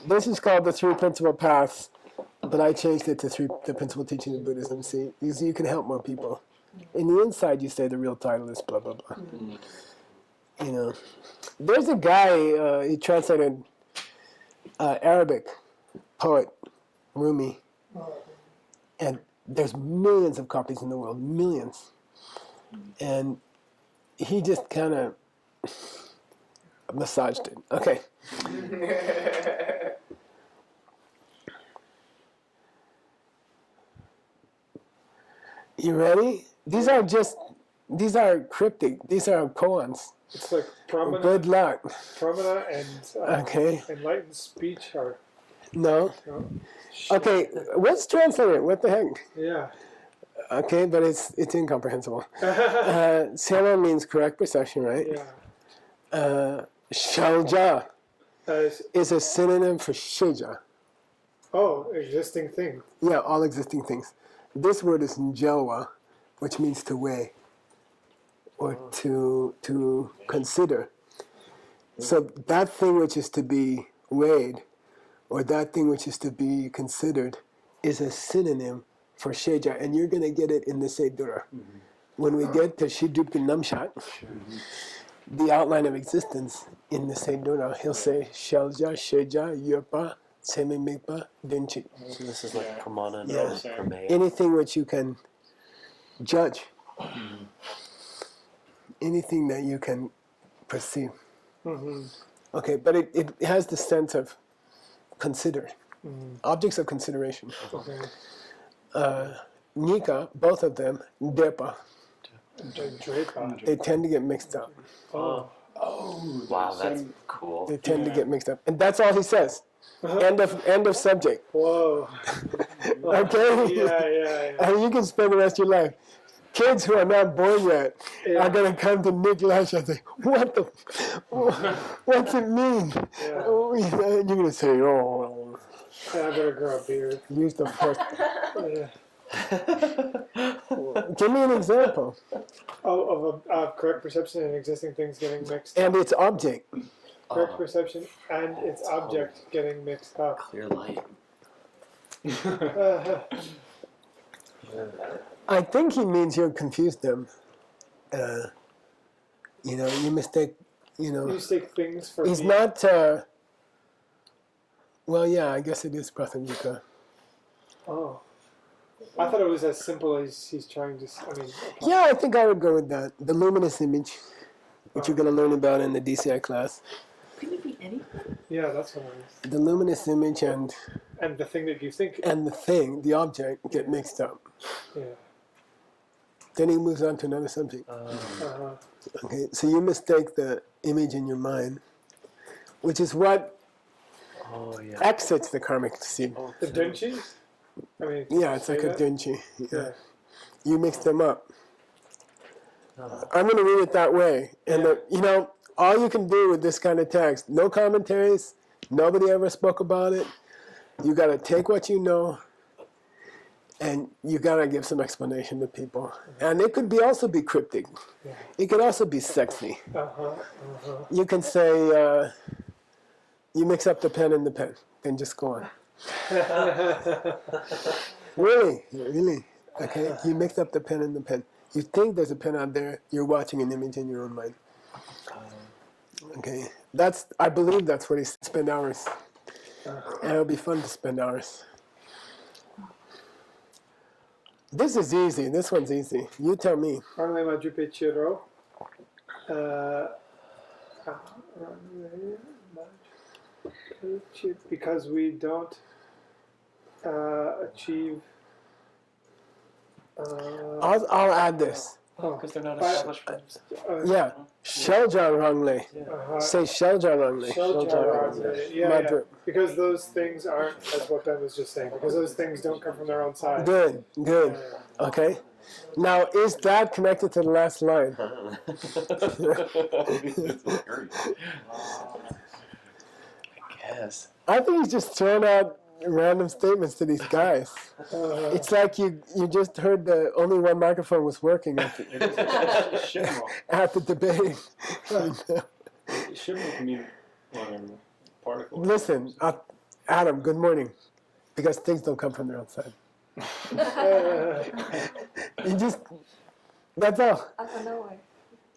this is called The Three Principal Paths, but I changed it to the Principal Teaching of Buddhism. See, you can help more people. In the inside, you say the real title is blah, blah, blah. You know, there's a guy, he translated Arabic poet, Rumi, and there's millions of copies in the world, millions. And he just kind of massaged it. Okay. You ready? These are cryptic. These are koans. It's like Good luck. pramana and Okay. enlightened speech are No. no. Okay, let's translate it. What the heck? Yeah. Okay, but it's incomprehensible. Sela means correct perception, right? Yeah. Shalja As, is a synonym for shija. existing thing. Yeah, all existing things. This word is njawa, which means to weigh or to consider. So that thing which is to be weighed or that thing which is to be considered is a synonym for sheja, and you're going to get it in the Seidura. When we get to Shidupin Namshat, the outline of existence in the Seidura, he'll say Shalja, Sheja, Yopa, Semi Mikpa, Dinchi. So this is like pramana and Yeah. pramaya. Anything which you can judge, anything that you can perceive. Okay, but it has the sense of consider, objects of consideration. Okay. Nika, both of them, Depa, Draper. they tend to get mixed up. Oh. Wow, that's cool. They tend to get mixed up. And that's all he says. End of subject. Whoa. Okay? Yeah. And you can spend the rest of your life. Kids who are not born yet are going to come to Nick Lash and say, what's it mean? Yeah. Oh, you're going to say, oh, I better grow a beard. use the first. Yeah. Give me an example. Of correct perception and existing things getting mixed. And its object. Correct perception and its object getting mixed up. Clear light. I think he means you confuse them. You mistake, You mistake things for he's being- not, well, yeah, I guess it is Prathangika. Oh. I thought it was as simple as he's trying to. Yeah, I think I would go with that. The luminous image, which you're going to learn about in the DCI class. Could it be anything? Yeah, that's what it is. The luminous image and And the thing that you think. the thing, the object, get mixed up. Yeah. Then he moves on to another subject. Okay, so you mistake the image in your mind, which is what exits the karmic seed. The Dunchi? Yeah, it's like a dinchi. Yeah. You mix them up. I'm going to read it that way. And, all you can do with this kind of text, no commentaries, nobody ever spoke about it. You got to take what you know, and you got to give some explanation to people. And it could also be cryptic. It could also be sexy. You can say, you mix up the pen and the pen, then just go on. Really. Okay, you mix up the pen and the pen. You think there's a pen out there, you're watching an image in your own mind. Okay, I believe that's what he spend hours. And it'll be fun to spend hours. This is easy, this one's easy. You tell me. Because we don't achieve. I'll add this. Because they're not established forms. Yeah, Shelja Rangle. Say Shelja Rangle. Yeah. Because those things aren't, as what Ben was just saying, because those things don't come from their own side. Good. Okay. Now, is that connected to the last line? I guess. I think he's just throwing out random statements to these guys. It's like you just heard the only one microphone was working at the debate. Shipment can mean whatever. Particles. Listen, Adam, good morning. Because things don't come from their own side. That's all. Out of nowhere.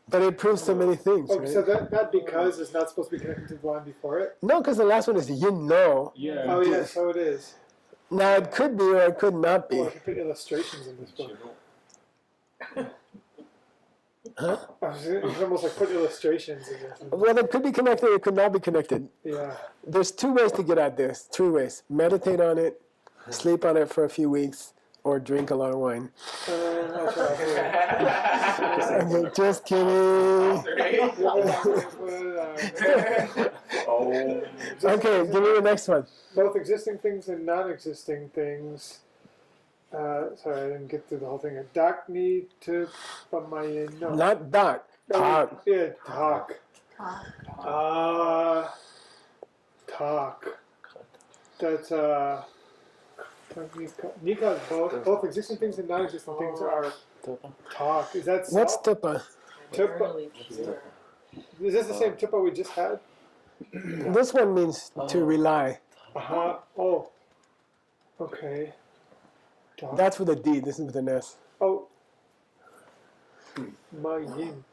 But it proves so many things, Oh, right? so that because is not supposed to be connected to the line before it? No, because the last one is you know. Yeah. Oh, yeah, so it is. Now it could be or it could not be. Oh, I can put illustrations in this book. Huh? It's almost like put illustrations in this. Well, it could be connected, it could not be connected. Yeah. There's 2 ways to get at this. 3 ways. Meditate on it, sleep on it for a few weeks, or drink a lot of wine. I'll try. Okay, just kidding. Oh. Okay, give me the next one. Both existing things and non-existing things. Sorry, I didn't get through the whole thing. Dakni to pamayin. No. Not dot. Talk. Yeah, talk. Talk. That's Nika is both existing things and non-existing things are talk. Is that What's self? tupa? Tupa? Is this the same tupa we just had? This one means to rely. Oh. Okay. Talk. That's with a D, this is with an S. Oh. Mayin.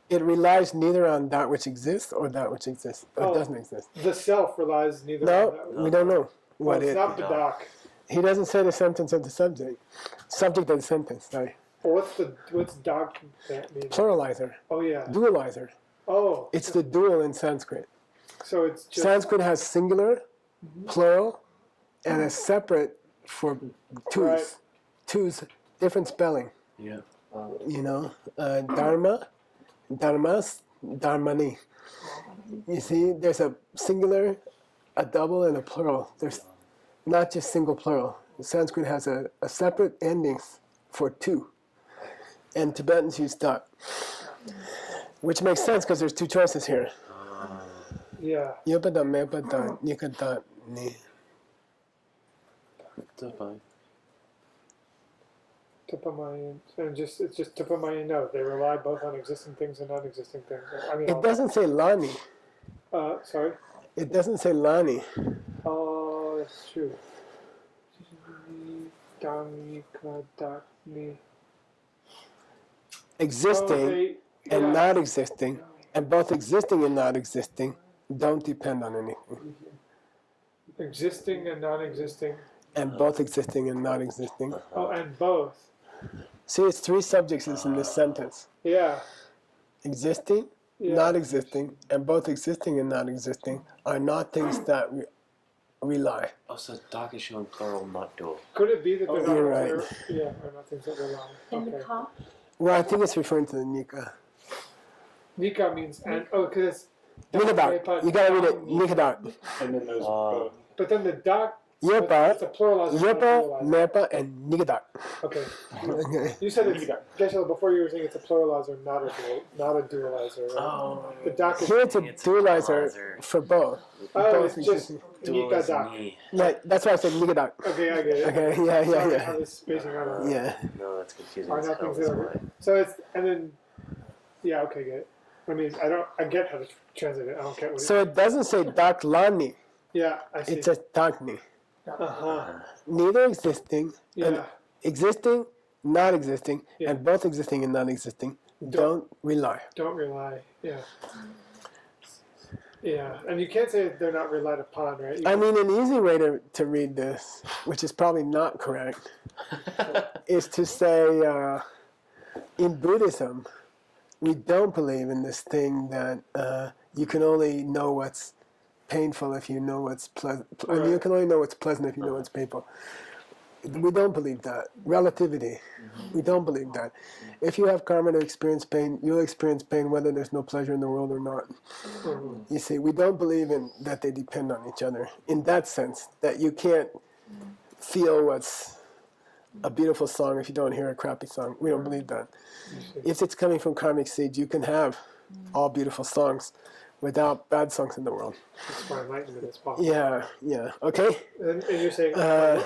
It relies neither on that which exists or that which exists. Or Oh. doesn't exist. The self relies neither No, on that. we don't know what it's it. not the doc. He doesn't say the sentence of the subject. Subject of the sentence, sorry. Well, what's doc that mean? Pluralizer. Oh yeah. Dualizer. Oh. It's the dual in Sanskrit. So it's just Sanskrit has singular, plural, and a separate for twos. Right. Twos, different spelling. Yeah. You know, dharma, dharmas, dharmani. You see, there's a singular, a double, and a plural. There's not just single plural. Sanskrit has a separate endings for 2. And Tibetans use dot. Which makes sense because there's 2 choices here. yeah. Yopada, mepada, nikata, ni. Tupamayin. And it's just tupamayin. No, they rely both on existing things and non-existing things. I mean, It doesn't say lani. sorry. It doesn't say lani. Oh, that's true. Dami kadakni. Existing and not existing, and both existing and not existing, don't depend on anything. Existing and non-existing. And both existing and not existing. Oh, and both. See, it's 3 subjects in this sentence. Yeah. Existing, Yeah. not existing, and both existing and not existing are not things that rely. Oh, so doc is showing plural, not dual. Could it be that they're not You're right. Yeah, they're not things that rely. And Okay. the top, Well, I think it's referring to the Nika. Nika means and because it's Nikadat. You gotta read it. Nikadat. And then there's But then the doc. Yepa, It's a pluralizer. Yepa, Nepa, and Nikadat. Okay. Okay. You said it's Geshe, before you were saying it's a pluralizer, not a dualizer. Right? Oh. The doc is. Here it's a It's a dualizer pluralizer. for both. Oh, both it's just existing. Dual Nika is doc. me. Yeah, that's why I said Nikadat. Okay, I get it. Okay, yeah, Sorry, yeah, I yeah. was spacing out on that. Yeah. No, that's confusing. Are as not hell, things that's that are. why. So it's and then. Yeah. Okay. Get it. I mean, I get how to translate it. I don't get what. So it doesn't say Daklani, Yeah, I see. it says Dakni. Uh-huh. Neither existing, and Yeah. existing, not existing, Yeah. and both existing and non existing don't rely. Don't rely. Yeah. Yeah, and you can't say they're not relied upon, right? I mean, an easy way to read this, which is probably not correct, is to say in Buddhism, we don't believe in this thing that you can only know what's painful if you know what's pleasant. Right. You can only know what's pleasant if you know what's painful. We don't believe that. Relativity. We don't believe that. If you have karma to experience pain, you'll experience pain whether there's no pleasure in the world or not. You see, we don't believe in that they depend on each other. In that sense, that you can't feel what's a beautiful song if you don't hear a crappy song. We don't believe that. If it's coming from karmic seeds, you can have all beautiful songs without bad songs in the world. As far enlightenment as possible. Yeah, yeah. Okay? And you're saying a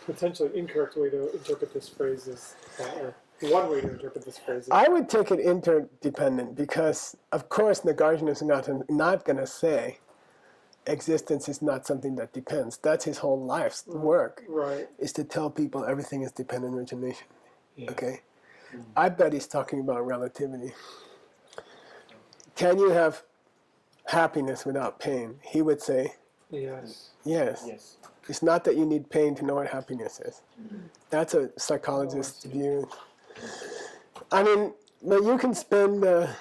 potentially incorrect way to interpret this phrase is, or one way to interpret this phrase is, I would take it interdependent because, of course, Nagarjuna is not going to say existence is not something that depends. That's his whole life's work, right? is to tell people everything is dependent origination. Yeah. Okay? I bet he's talking about relativity. can you have happiness without pain? He would say, Yes. yes. Yes. It's not that you need pain to know what happiness is. That's a psychologist's view. I mean, but you can spend a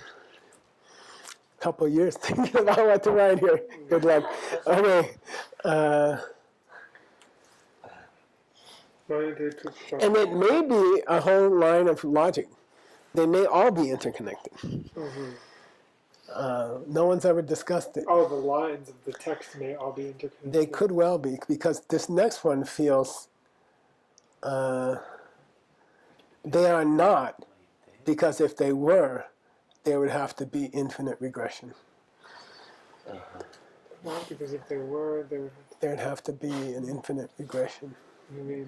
couple of years thinking about what to write here. Good luck. Okay. And it may be a whole line of logic. They may all be interconnected. No one's ever discussed it. Oh, the lines of the text may all be interconnected. They could well be, because this next one feels they are not, because if they were, there would have to be infinite regression. Well, because if they were, there would There'd have to be an infinite regression. you mean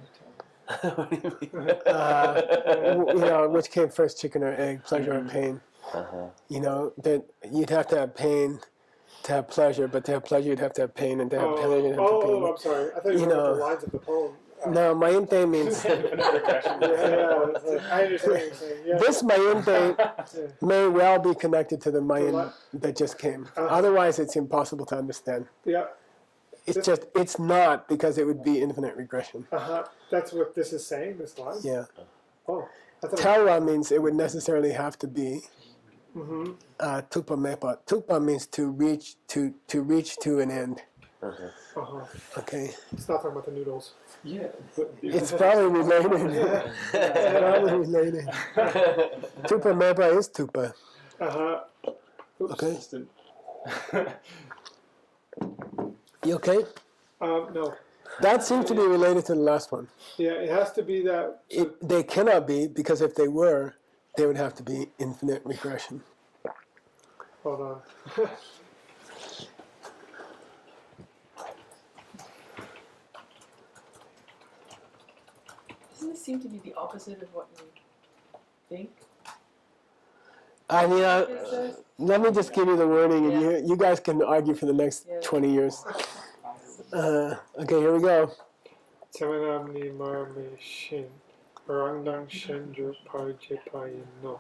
What do you mean? You know, which came first, chicken or egg, pleasure or pain? You know, that you'd have to have pain to have pleasure, but to have pleasure you'd have to have pain, and to have pleasure you'd have to have pain. I'm sorry. I thought you You were know. the lines of the poem. No, mayente means I understand what you're saying. Yeah. this mayente may well be connected to the mayan that just came. Otherwise, it's impossible to understand. Yeah. It's not, because it would be infinite regression. That's what this is saying. This line. Yeah. Oh. I thought Tawa means it would necessarily have to be tupa mepa. Tupa means to reach to an end. Okay. It's not talking about the noodles. Yeah. It's probably related. It's probably related. Tupa mepa is tupa. Okay. You okay? No. That seems to be related to the last one. Yeah, it has to be that. They cannot be, because if they were, there would have to be infinite regression. Hold on. Doesn't it seem to be the opposite of what you think? I mean, It says? let me just give you the wording, and you guys can argue for the next 20 years. Okay, here we go. Temenam ni marme shin. Rangdang shenju parje payin no.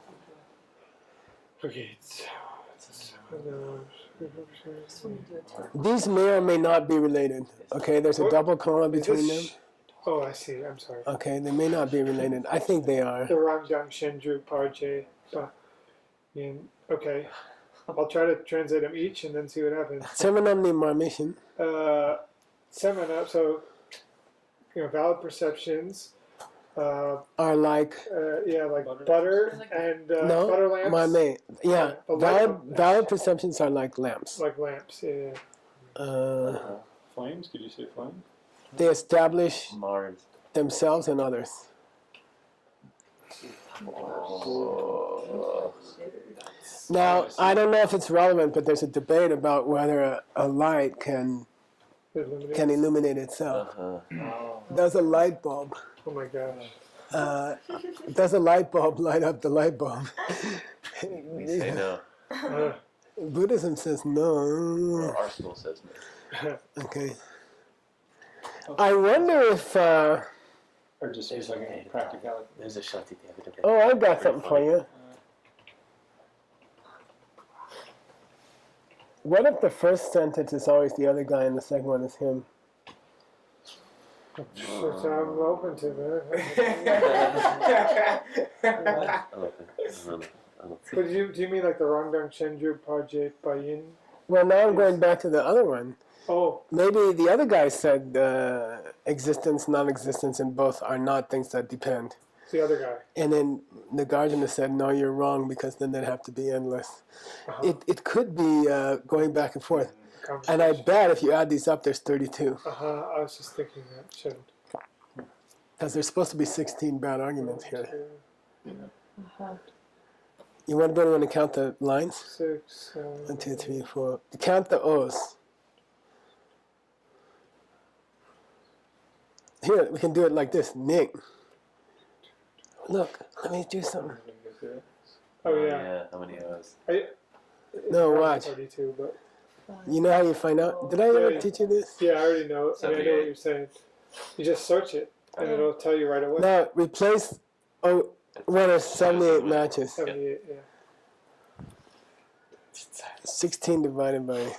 Okay. Just want to do a test. These may or may not be related. Okay, there's a What? double comma Is between them. this- Oh, I see. I'm sorry. Okay, they may not be related. I think they are. The Rangdang shenju parje payin. Okay. I'll try to translate them each and then see what happens. Seminam ni marmission. Semana, so, valid perceptions, Are like like butter and no, butter lamps. marme. Yeah, The light- valid perceptions are like lamps. Like lamps, yeah. Flames? Could you say flame? They establish Mars. themselves and others. Now, I don't know if it's relevant, but there's a debate about whether a light can illuminate itself. Does a light bulb? Oh my gosh. Does a light bulb light up the light bulb? We say no. Buddhism says no. Or our school says no. Okay. I wonder if. Or just like a practicality? There's a shot at the other day. Oh, I've got something for you. What if the first sentence is always the other guy and the second one is him? So I'm open to that. I don't think. But do you mean like the Rangdang Shenju Parje Payin? Well, now I'm going back to the other one. Oh, Maybe the other guy said existence, non-existence, and both are not things that depend. it's the other guy. And then Nagarjuna said, no, you're wrong, because then they'd have to be endless. It could be going back and forth. And I bet if you add these up, there's 32. I was just thinking that shouldn't. Because there's supposed to be 16 bad arguments here. Uh-huh. You want to count the lines? 6, 1, 2, 3, 4. Count the O's. Here, we can do it like this. Nick. Look, let me do something. Oh yeah. How many O's? No, watch. 32, but You know how you find out? Did I ever Yeah. teach you this? yeah, I already know. I know what 78. you're saying. You just search it, and it'll tell you right away. No, replace what are 78 matches. 78, yeah. 16 divided by...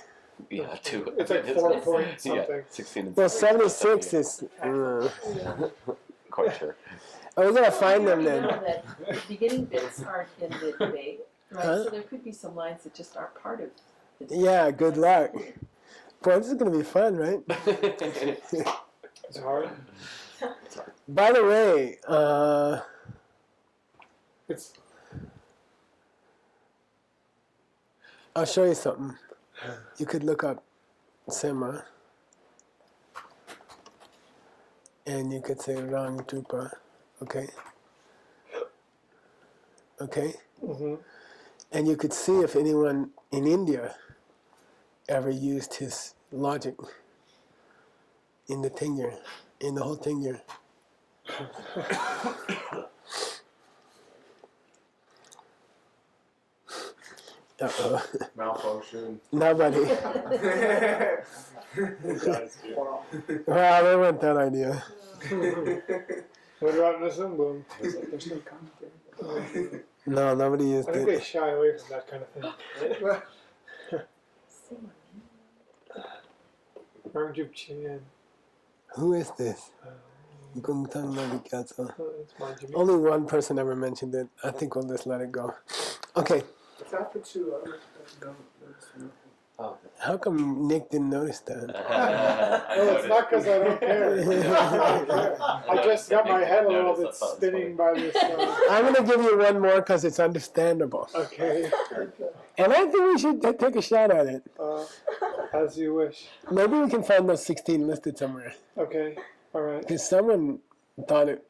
Yeah, 2. It's like 4 point something. Yeah, 16 and Well, 76 is... quite sure. Oh, we gotta find them You then. know that the beginning bits aren't in the debate, right? Huh? So there could be some lines that just aren't part of the debate. Yeah, good luck. Boy, this is gonna be fun, right? It's hard. By the way, It's I'll show you something. You could look up Sema, and you could say Rang Tupa, okay? Okay? And you could see if anyone in India ever used his logic in the Tingir, in the whole Tingir. Uh-oh. Malfunction. Nobody. Well, they went that idea. what about Nisambum? No, nobody used I think it. they shy away from that kind of thing. Rangjub Chin. Who is this? Gungtang Navikato. It's Manjumi. Only one person ever mentioned it. I think we'll just let it go. Okay. It's after 2 others. Oh. How come Nick didn't notice that? No, it's not because I don't care. I just got my head a little bit spinning by this. I'm going to give you one more because it's understandable. Okay. And I think we should take a shot at it. As you wish. Maybe we can find those 16 listed somewhere. Okay. All right. Because someone thought it.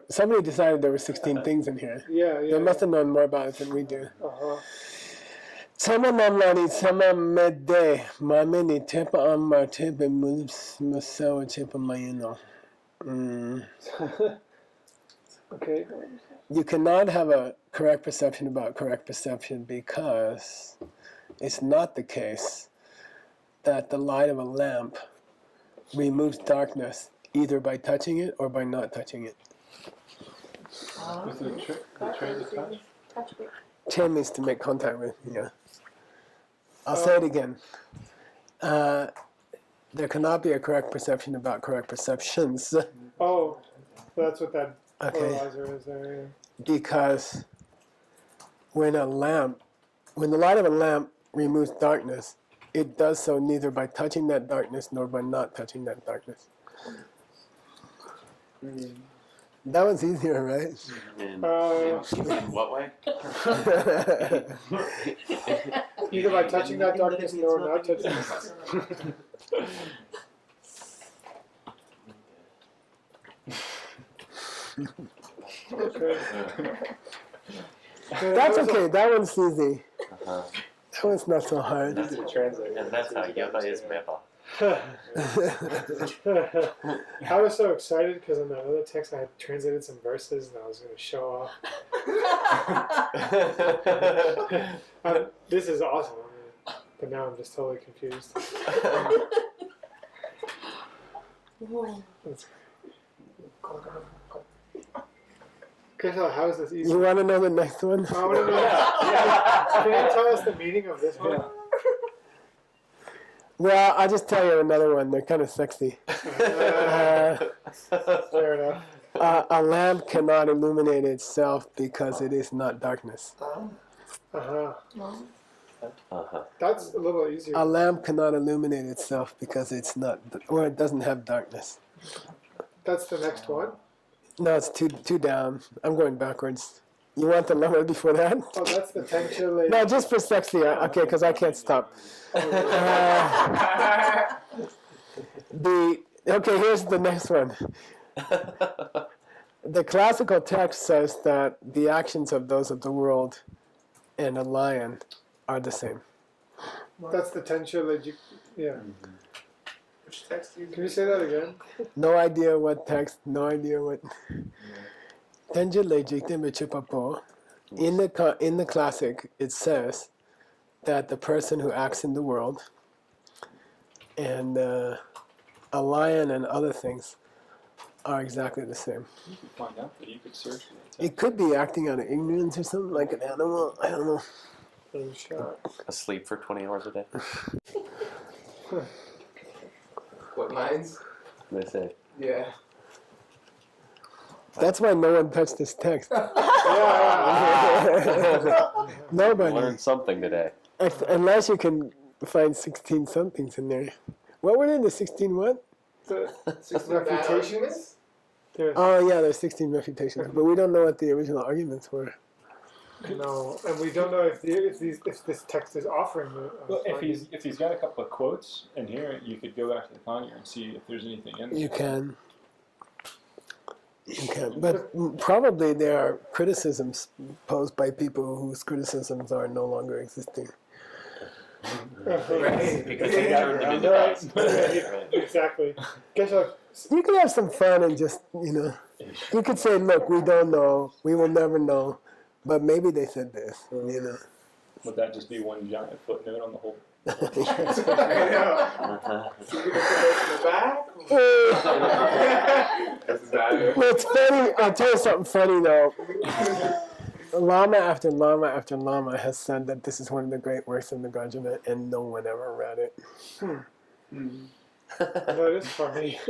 Somebody decided there were 16 things in here. Yeah. They must have known more about it than we do. Uh-huh. Sama namlani sama mede mamini tepa amma tepa musawa tepa mayino. Okay. You cannot have a correct perception about correct perception because it's not the case that the light of a lamp removes darkness either by touching it or by not touching it. Is the transit touch? Chen means to make contact with, yeah. I'll say it again. There cannot be a correct perception about correct perceptions Oh, that's what that Okay. polarizer is there. Yeah. because when the light of a lamp removes darkness, it does so neither by touching that darkness nor by not touching that darkness. That one's easier, right? In what way? Either by touching that darkness or not touching it. Okay. That's okay. That one's easy. Uh-huh. That one's not so hard. Easy to translate. And that's how Yoda is Mepa. I was so excited because in that other text I had translated some verses and I was going to show off. This is awesome, but now I'm just totally confused. How is this easy? You want to know the next one? I want to know. Can you tell us the meaning of this one? Well, I'll just tell you another one. They're kind of sexy. Fair enough. A lamp cannot illuminate itself because it is not darkness. Uh-huh. Uh-huh. That's a little easier. A lamp cannot illuminate itself because it's not, or it doesn't have darkness. That's the next one. No, it's two down. I'm going backwards. You want the lower before that? Oh, that's the tension. No, just for sexy. Okay, because I can't stop. Okay, here's the next one. The classical text says that the actions of those of the world and a lion are the same. That's the tension. Yeah. Which text do you Can you say that again? No idea what text, no idea what. In the classic, it says that the person who acts in the world and a lion and other things are exactly the same. You could find out, but you could search for it. It could be acting out of ignorance or something like an animal. I don't know. Being shot. Asleep for 20 hours a day. What lines? They say. Yeah. That's why no one touched this text. Nobody. Learned something today. Unless you can find 16 somethings in there. What were they? The 16 what? The 16 refutations? There's Oh yeah, there's 16 refutations, but we don't know what the original arguments were. no, and we don't know if this text is offering the. Well, if he's got a couple of quotes in here, you could go back to the Conure and see if there's anything in there. You can. You can, but probably there are criticisms posed by people whose criticisms are no longer existing. Right. Because they turned them into Right. us. Right. Exactly. Guess what? You can have some fun and just, you could say, look, we don't know, we will never know, but maybe they said this, Would that just be one giant footnote on the whole? So you're gonna put those in the back? That's bad. Well, it's funny, I'll tell you something funny though. Lama after lama after lama has said that this is one of the great works of Nagarjuna, and no one ever read it. No, it is funny.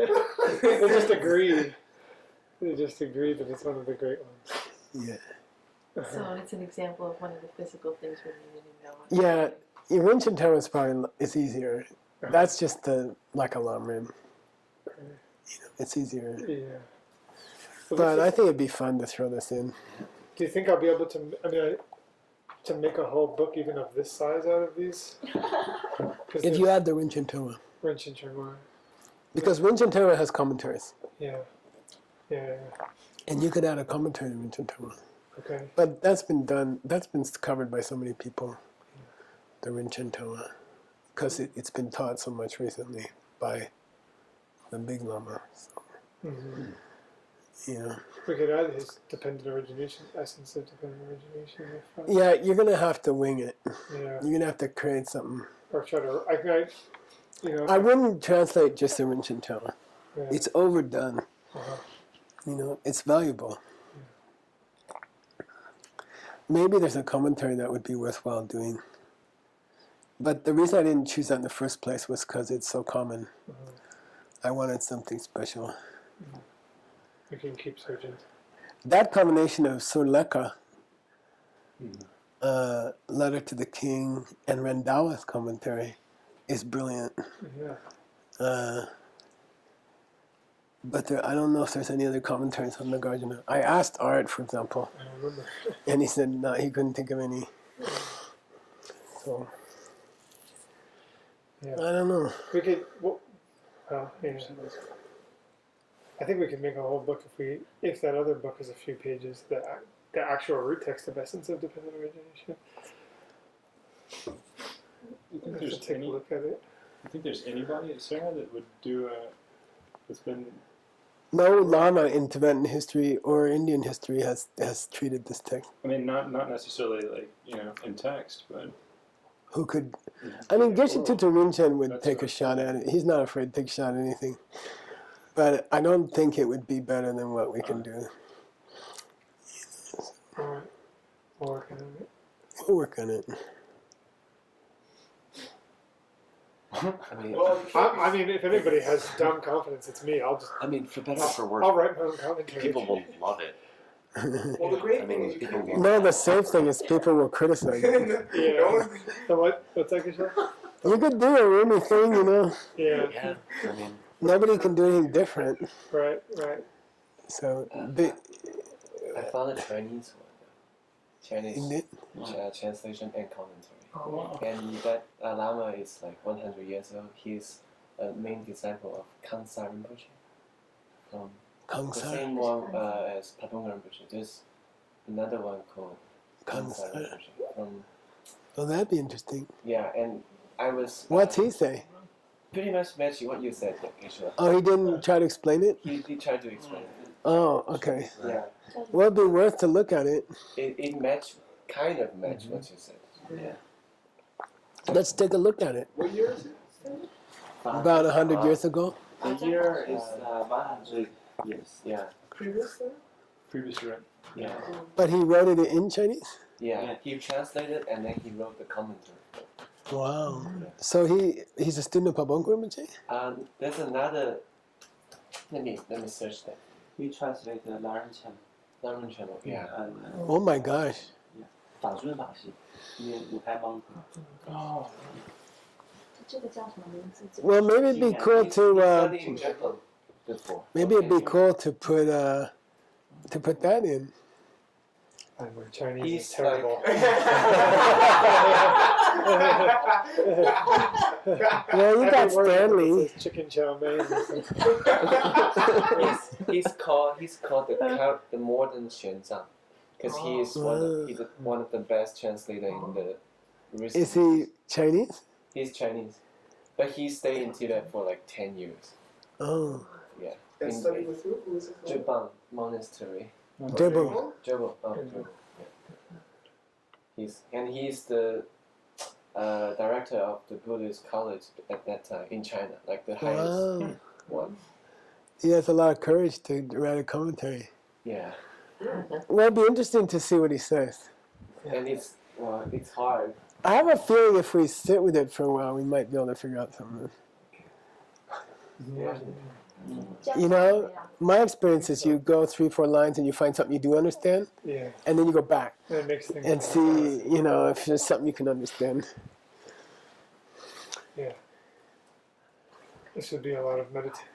They just agree. They just agree that it's one of the great ones. Yeah. So it's an example of one of the physical things we really know. Yeah, Rinchen Torah is probably is easier. That's just like a lamrim. It's easier. Yeah. But I think it'd be fun to throw this in. Do you think I'll be able to? To make a whole book even of this size out of these? If you add the Rinchen Torah. Rinchen Torah. Because Rinchen Torah has commentaries. Yeah. Yeah. And you could add a commentary to Rinchen Torah. Okay. But that's been done, that's been covered by so many people, the Rinchen Torah. Because it's been taught so much recently by the big Lama. So, We could add his dependent origination, essence of dependent origination. Yeah, you're going to have to wing it. Yeah. You're going to have to create something. Or try to, I wouldn't translate just the Rinchen Torah. Yeah. It's overdone. It's valuable. Maybe there's a commentary that would be worthwhile doing. But the reason I didn't choose that in the first place was because it's so common. I wanted something special. We can keep searching. That combination of Surleka, Letter to the King, and Randhawa's commentary is brilliant. Yeah. But I don't know if there's any other commentaries on Nagarjuna. I asked Art, for example, I don't remember. and he said no, he couldn't think of any. So Yeah. I don't know. We could. Well, yeah. I think we could make a whole book if that other book is a few pages. The actual root text of essence of dependent origination. You think Let's there's take a look at it. You think there's anybody at Sarah that would do that's been? No Lama in Tibetan history or Indian history has treated this text. I mean, not necessarily in text, but Who could? I mean, Geshe Tutu Rinchen would That's take a right. shot at it. He's not afraid to take a shot at anything. But I don't think it would be better than what we can do. All right. We'll work on it. We'll work on it. I mean, if anybody has dumb confidence, it's me. I'll for better or for worse, I'll write my own commentary. people will love it. Well, the great I thing mean, is you people can will. No, the safe thing is people will criticize it. Yeah. So what's that, Kishore? You could do a roomy thing, Yeah. Yeah, I mean, Nobody can do anything different. Right. So, I found a Chinese one, Chinese Indeed. translation and commentary. Oh, wow. And that Lama is like 100 years old. He's a main disciple of Kansa Rinpoche. The Kansa. same one as Patonga Rinpoche. There's another one called Kansa Kansa. Rinpoche. Oh, that'd be interesting. Yeah, and I was What's he say? pretty much matching what you said, Kishore. Oh, he didn't try to explain it? He tried to explain it. Oh, okay. Yeah, Well, it'd be worth to look at it. it kind of matched what you said. Yeah. Let's take a look at it. What year is it? About 100 years ago. The year is 100 years. Yeah. Previous there? Previous year. Yeah. But he wrote it in Chinese? Yeah, he translated and then he wrote the commentary. Wow. So he's a student of Pabon Rinpoche? There's another. Let me search that. He translated Larenchen Norman channel. Yeah. and Oh my gosh. 法尊法系，念五台帮助。哦，这个叫什么名字？ Well, maybe it'd be cool He to studied in Japan before. maybe it'd be cool to put that in. my Chinese He's is terrible. Well, you got Every word Stanley. says chicken chow mein. he's called the modern Xuanzang because he is one of the best translator in the recent. Is he Chinese? He's Chinese, but he stayed in Tibet for like 10 years. Oh. Yeah. And study with who? Who is it? Zhebang Monastery. Debo. Zhebang. Oh, Zhebang. Yeah. He's the director of the Buddhist college at that time in China, like the highest Wow. one. He has a lot of courage to write a commentary. Yeah. Well, it'd be interesting to see what he says. And it's hard. I have a feeling if we sit with it for a while, we might be able to figure out something. Yeah. You know, my experience is you go 3-4 lines and you find something you do understand, Yeah, and then you go back that makes things. and see, you know, if there's something you can understand. Yeah. This would be a lot of meditation.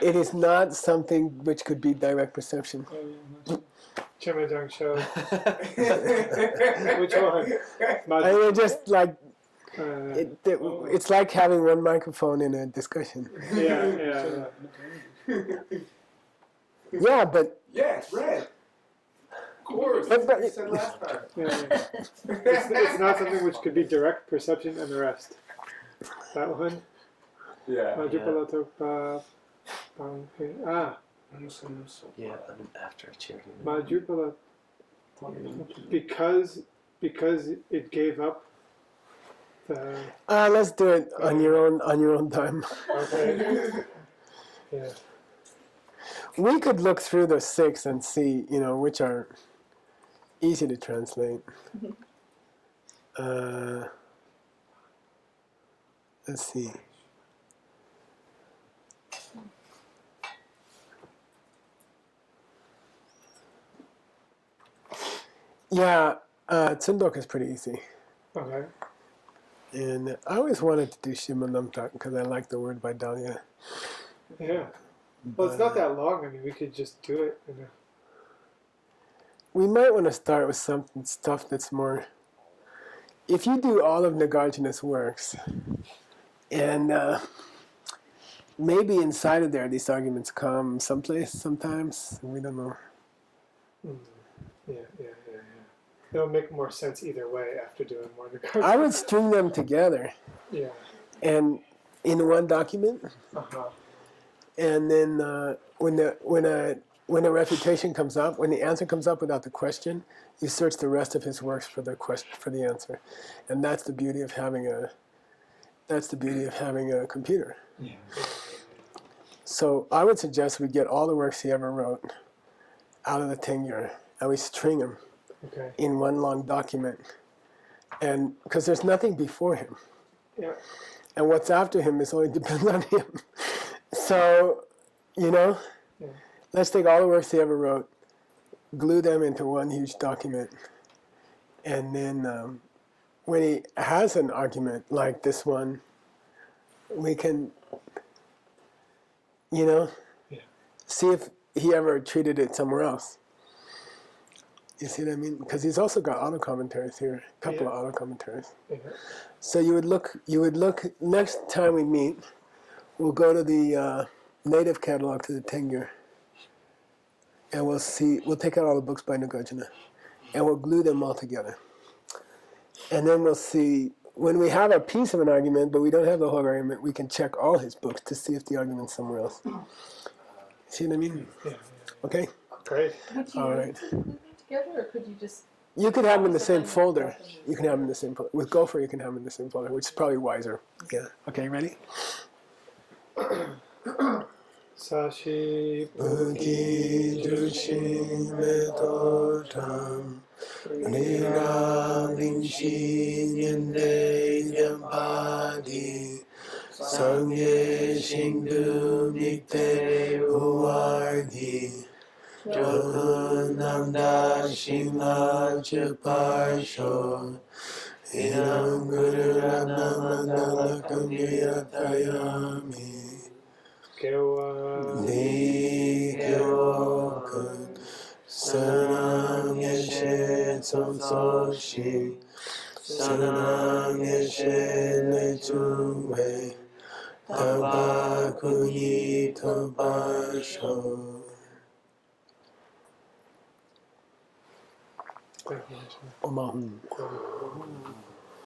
It is not something which could be direct perception. Chimajang show. Which one? I mean, just like, Uh, it's like having one microphone in a discussion. yeah. Yeah, but Yeah, it's red. Of course. But- That's what you said last time. It's not something which could be direct perception and the rest. That one. Yeah. Majupala Yeah, I'm after charity. Majupala. Because it gave up the. let's do it on your own time. Okay. Yeah. We could look through the 6 and see, you know, which are easy to translate. Let's see. Yeah, Tsundok is pretty easy. Okay. And I always wanted to do Shimanamtak because I like the word Vidalia. Yeah. Well, it's not that long. I mean, we could just do it. You know. We might want to start with some stuff that's more. If you do all of Nagarjuna's works, and maybe inside of there these arguments come someplace sometimes, we don't know. Yeah. It'll make more sense either way after doing more. I would string them together Yeah. and in one document, Uh-huh. and then when a refutation comes up, when the answer comes up without the question, you search the rest of his works for the question, for the answer, and that's the beauty of having a computer. Yeah. So I would suggest we get all the works he ever wrote out of the Tengyur, and we string them Okay. in one long document, and because there's nothing before him, Yeah. and what's after him is only depends on him. So, you know, Yeah. let's take all the works he ever wrote, glue them into one huge document, and then when he has an argument like this one, we can, you know, see if he ever treated it somewhere else. You see what I mean? Because he's also got auto commentaries here, a couple of auto commentaries. Yeah. So you would look. Next time we meet, we'll go to the native catalog to the Tengyur, and we'll see. We'll take out all the books by Nagarjuna, and we'll glue them all together. And then we'll see when we have a piece of an argument, but we don't have the whole argument. We can check all his books to see if the argument's somewhere else. See what I mean? Yeah. Okay. Great. Would you All group right. them together, or could you just? You could have them in the same folder. You can have them in the same folder. With Gopher, you can have them in the same folder, which is probably wiser. Yeah. Okay, ready? Sashi Buddhi Jushi Meto Tam Nira Vinci Nyende Yampadi Sangye Shingdu Mikte Uardi Johananda Shingla Chaparsho Inam Guru Ramnamandala Kanyatayami Ni Kewokan Sanam Yeshe Tsotsoshi Sanam Yeshe Lechuwe Tabakuni Tabasho Omahum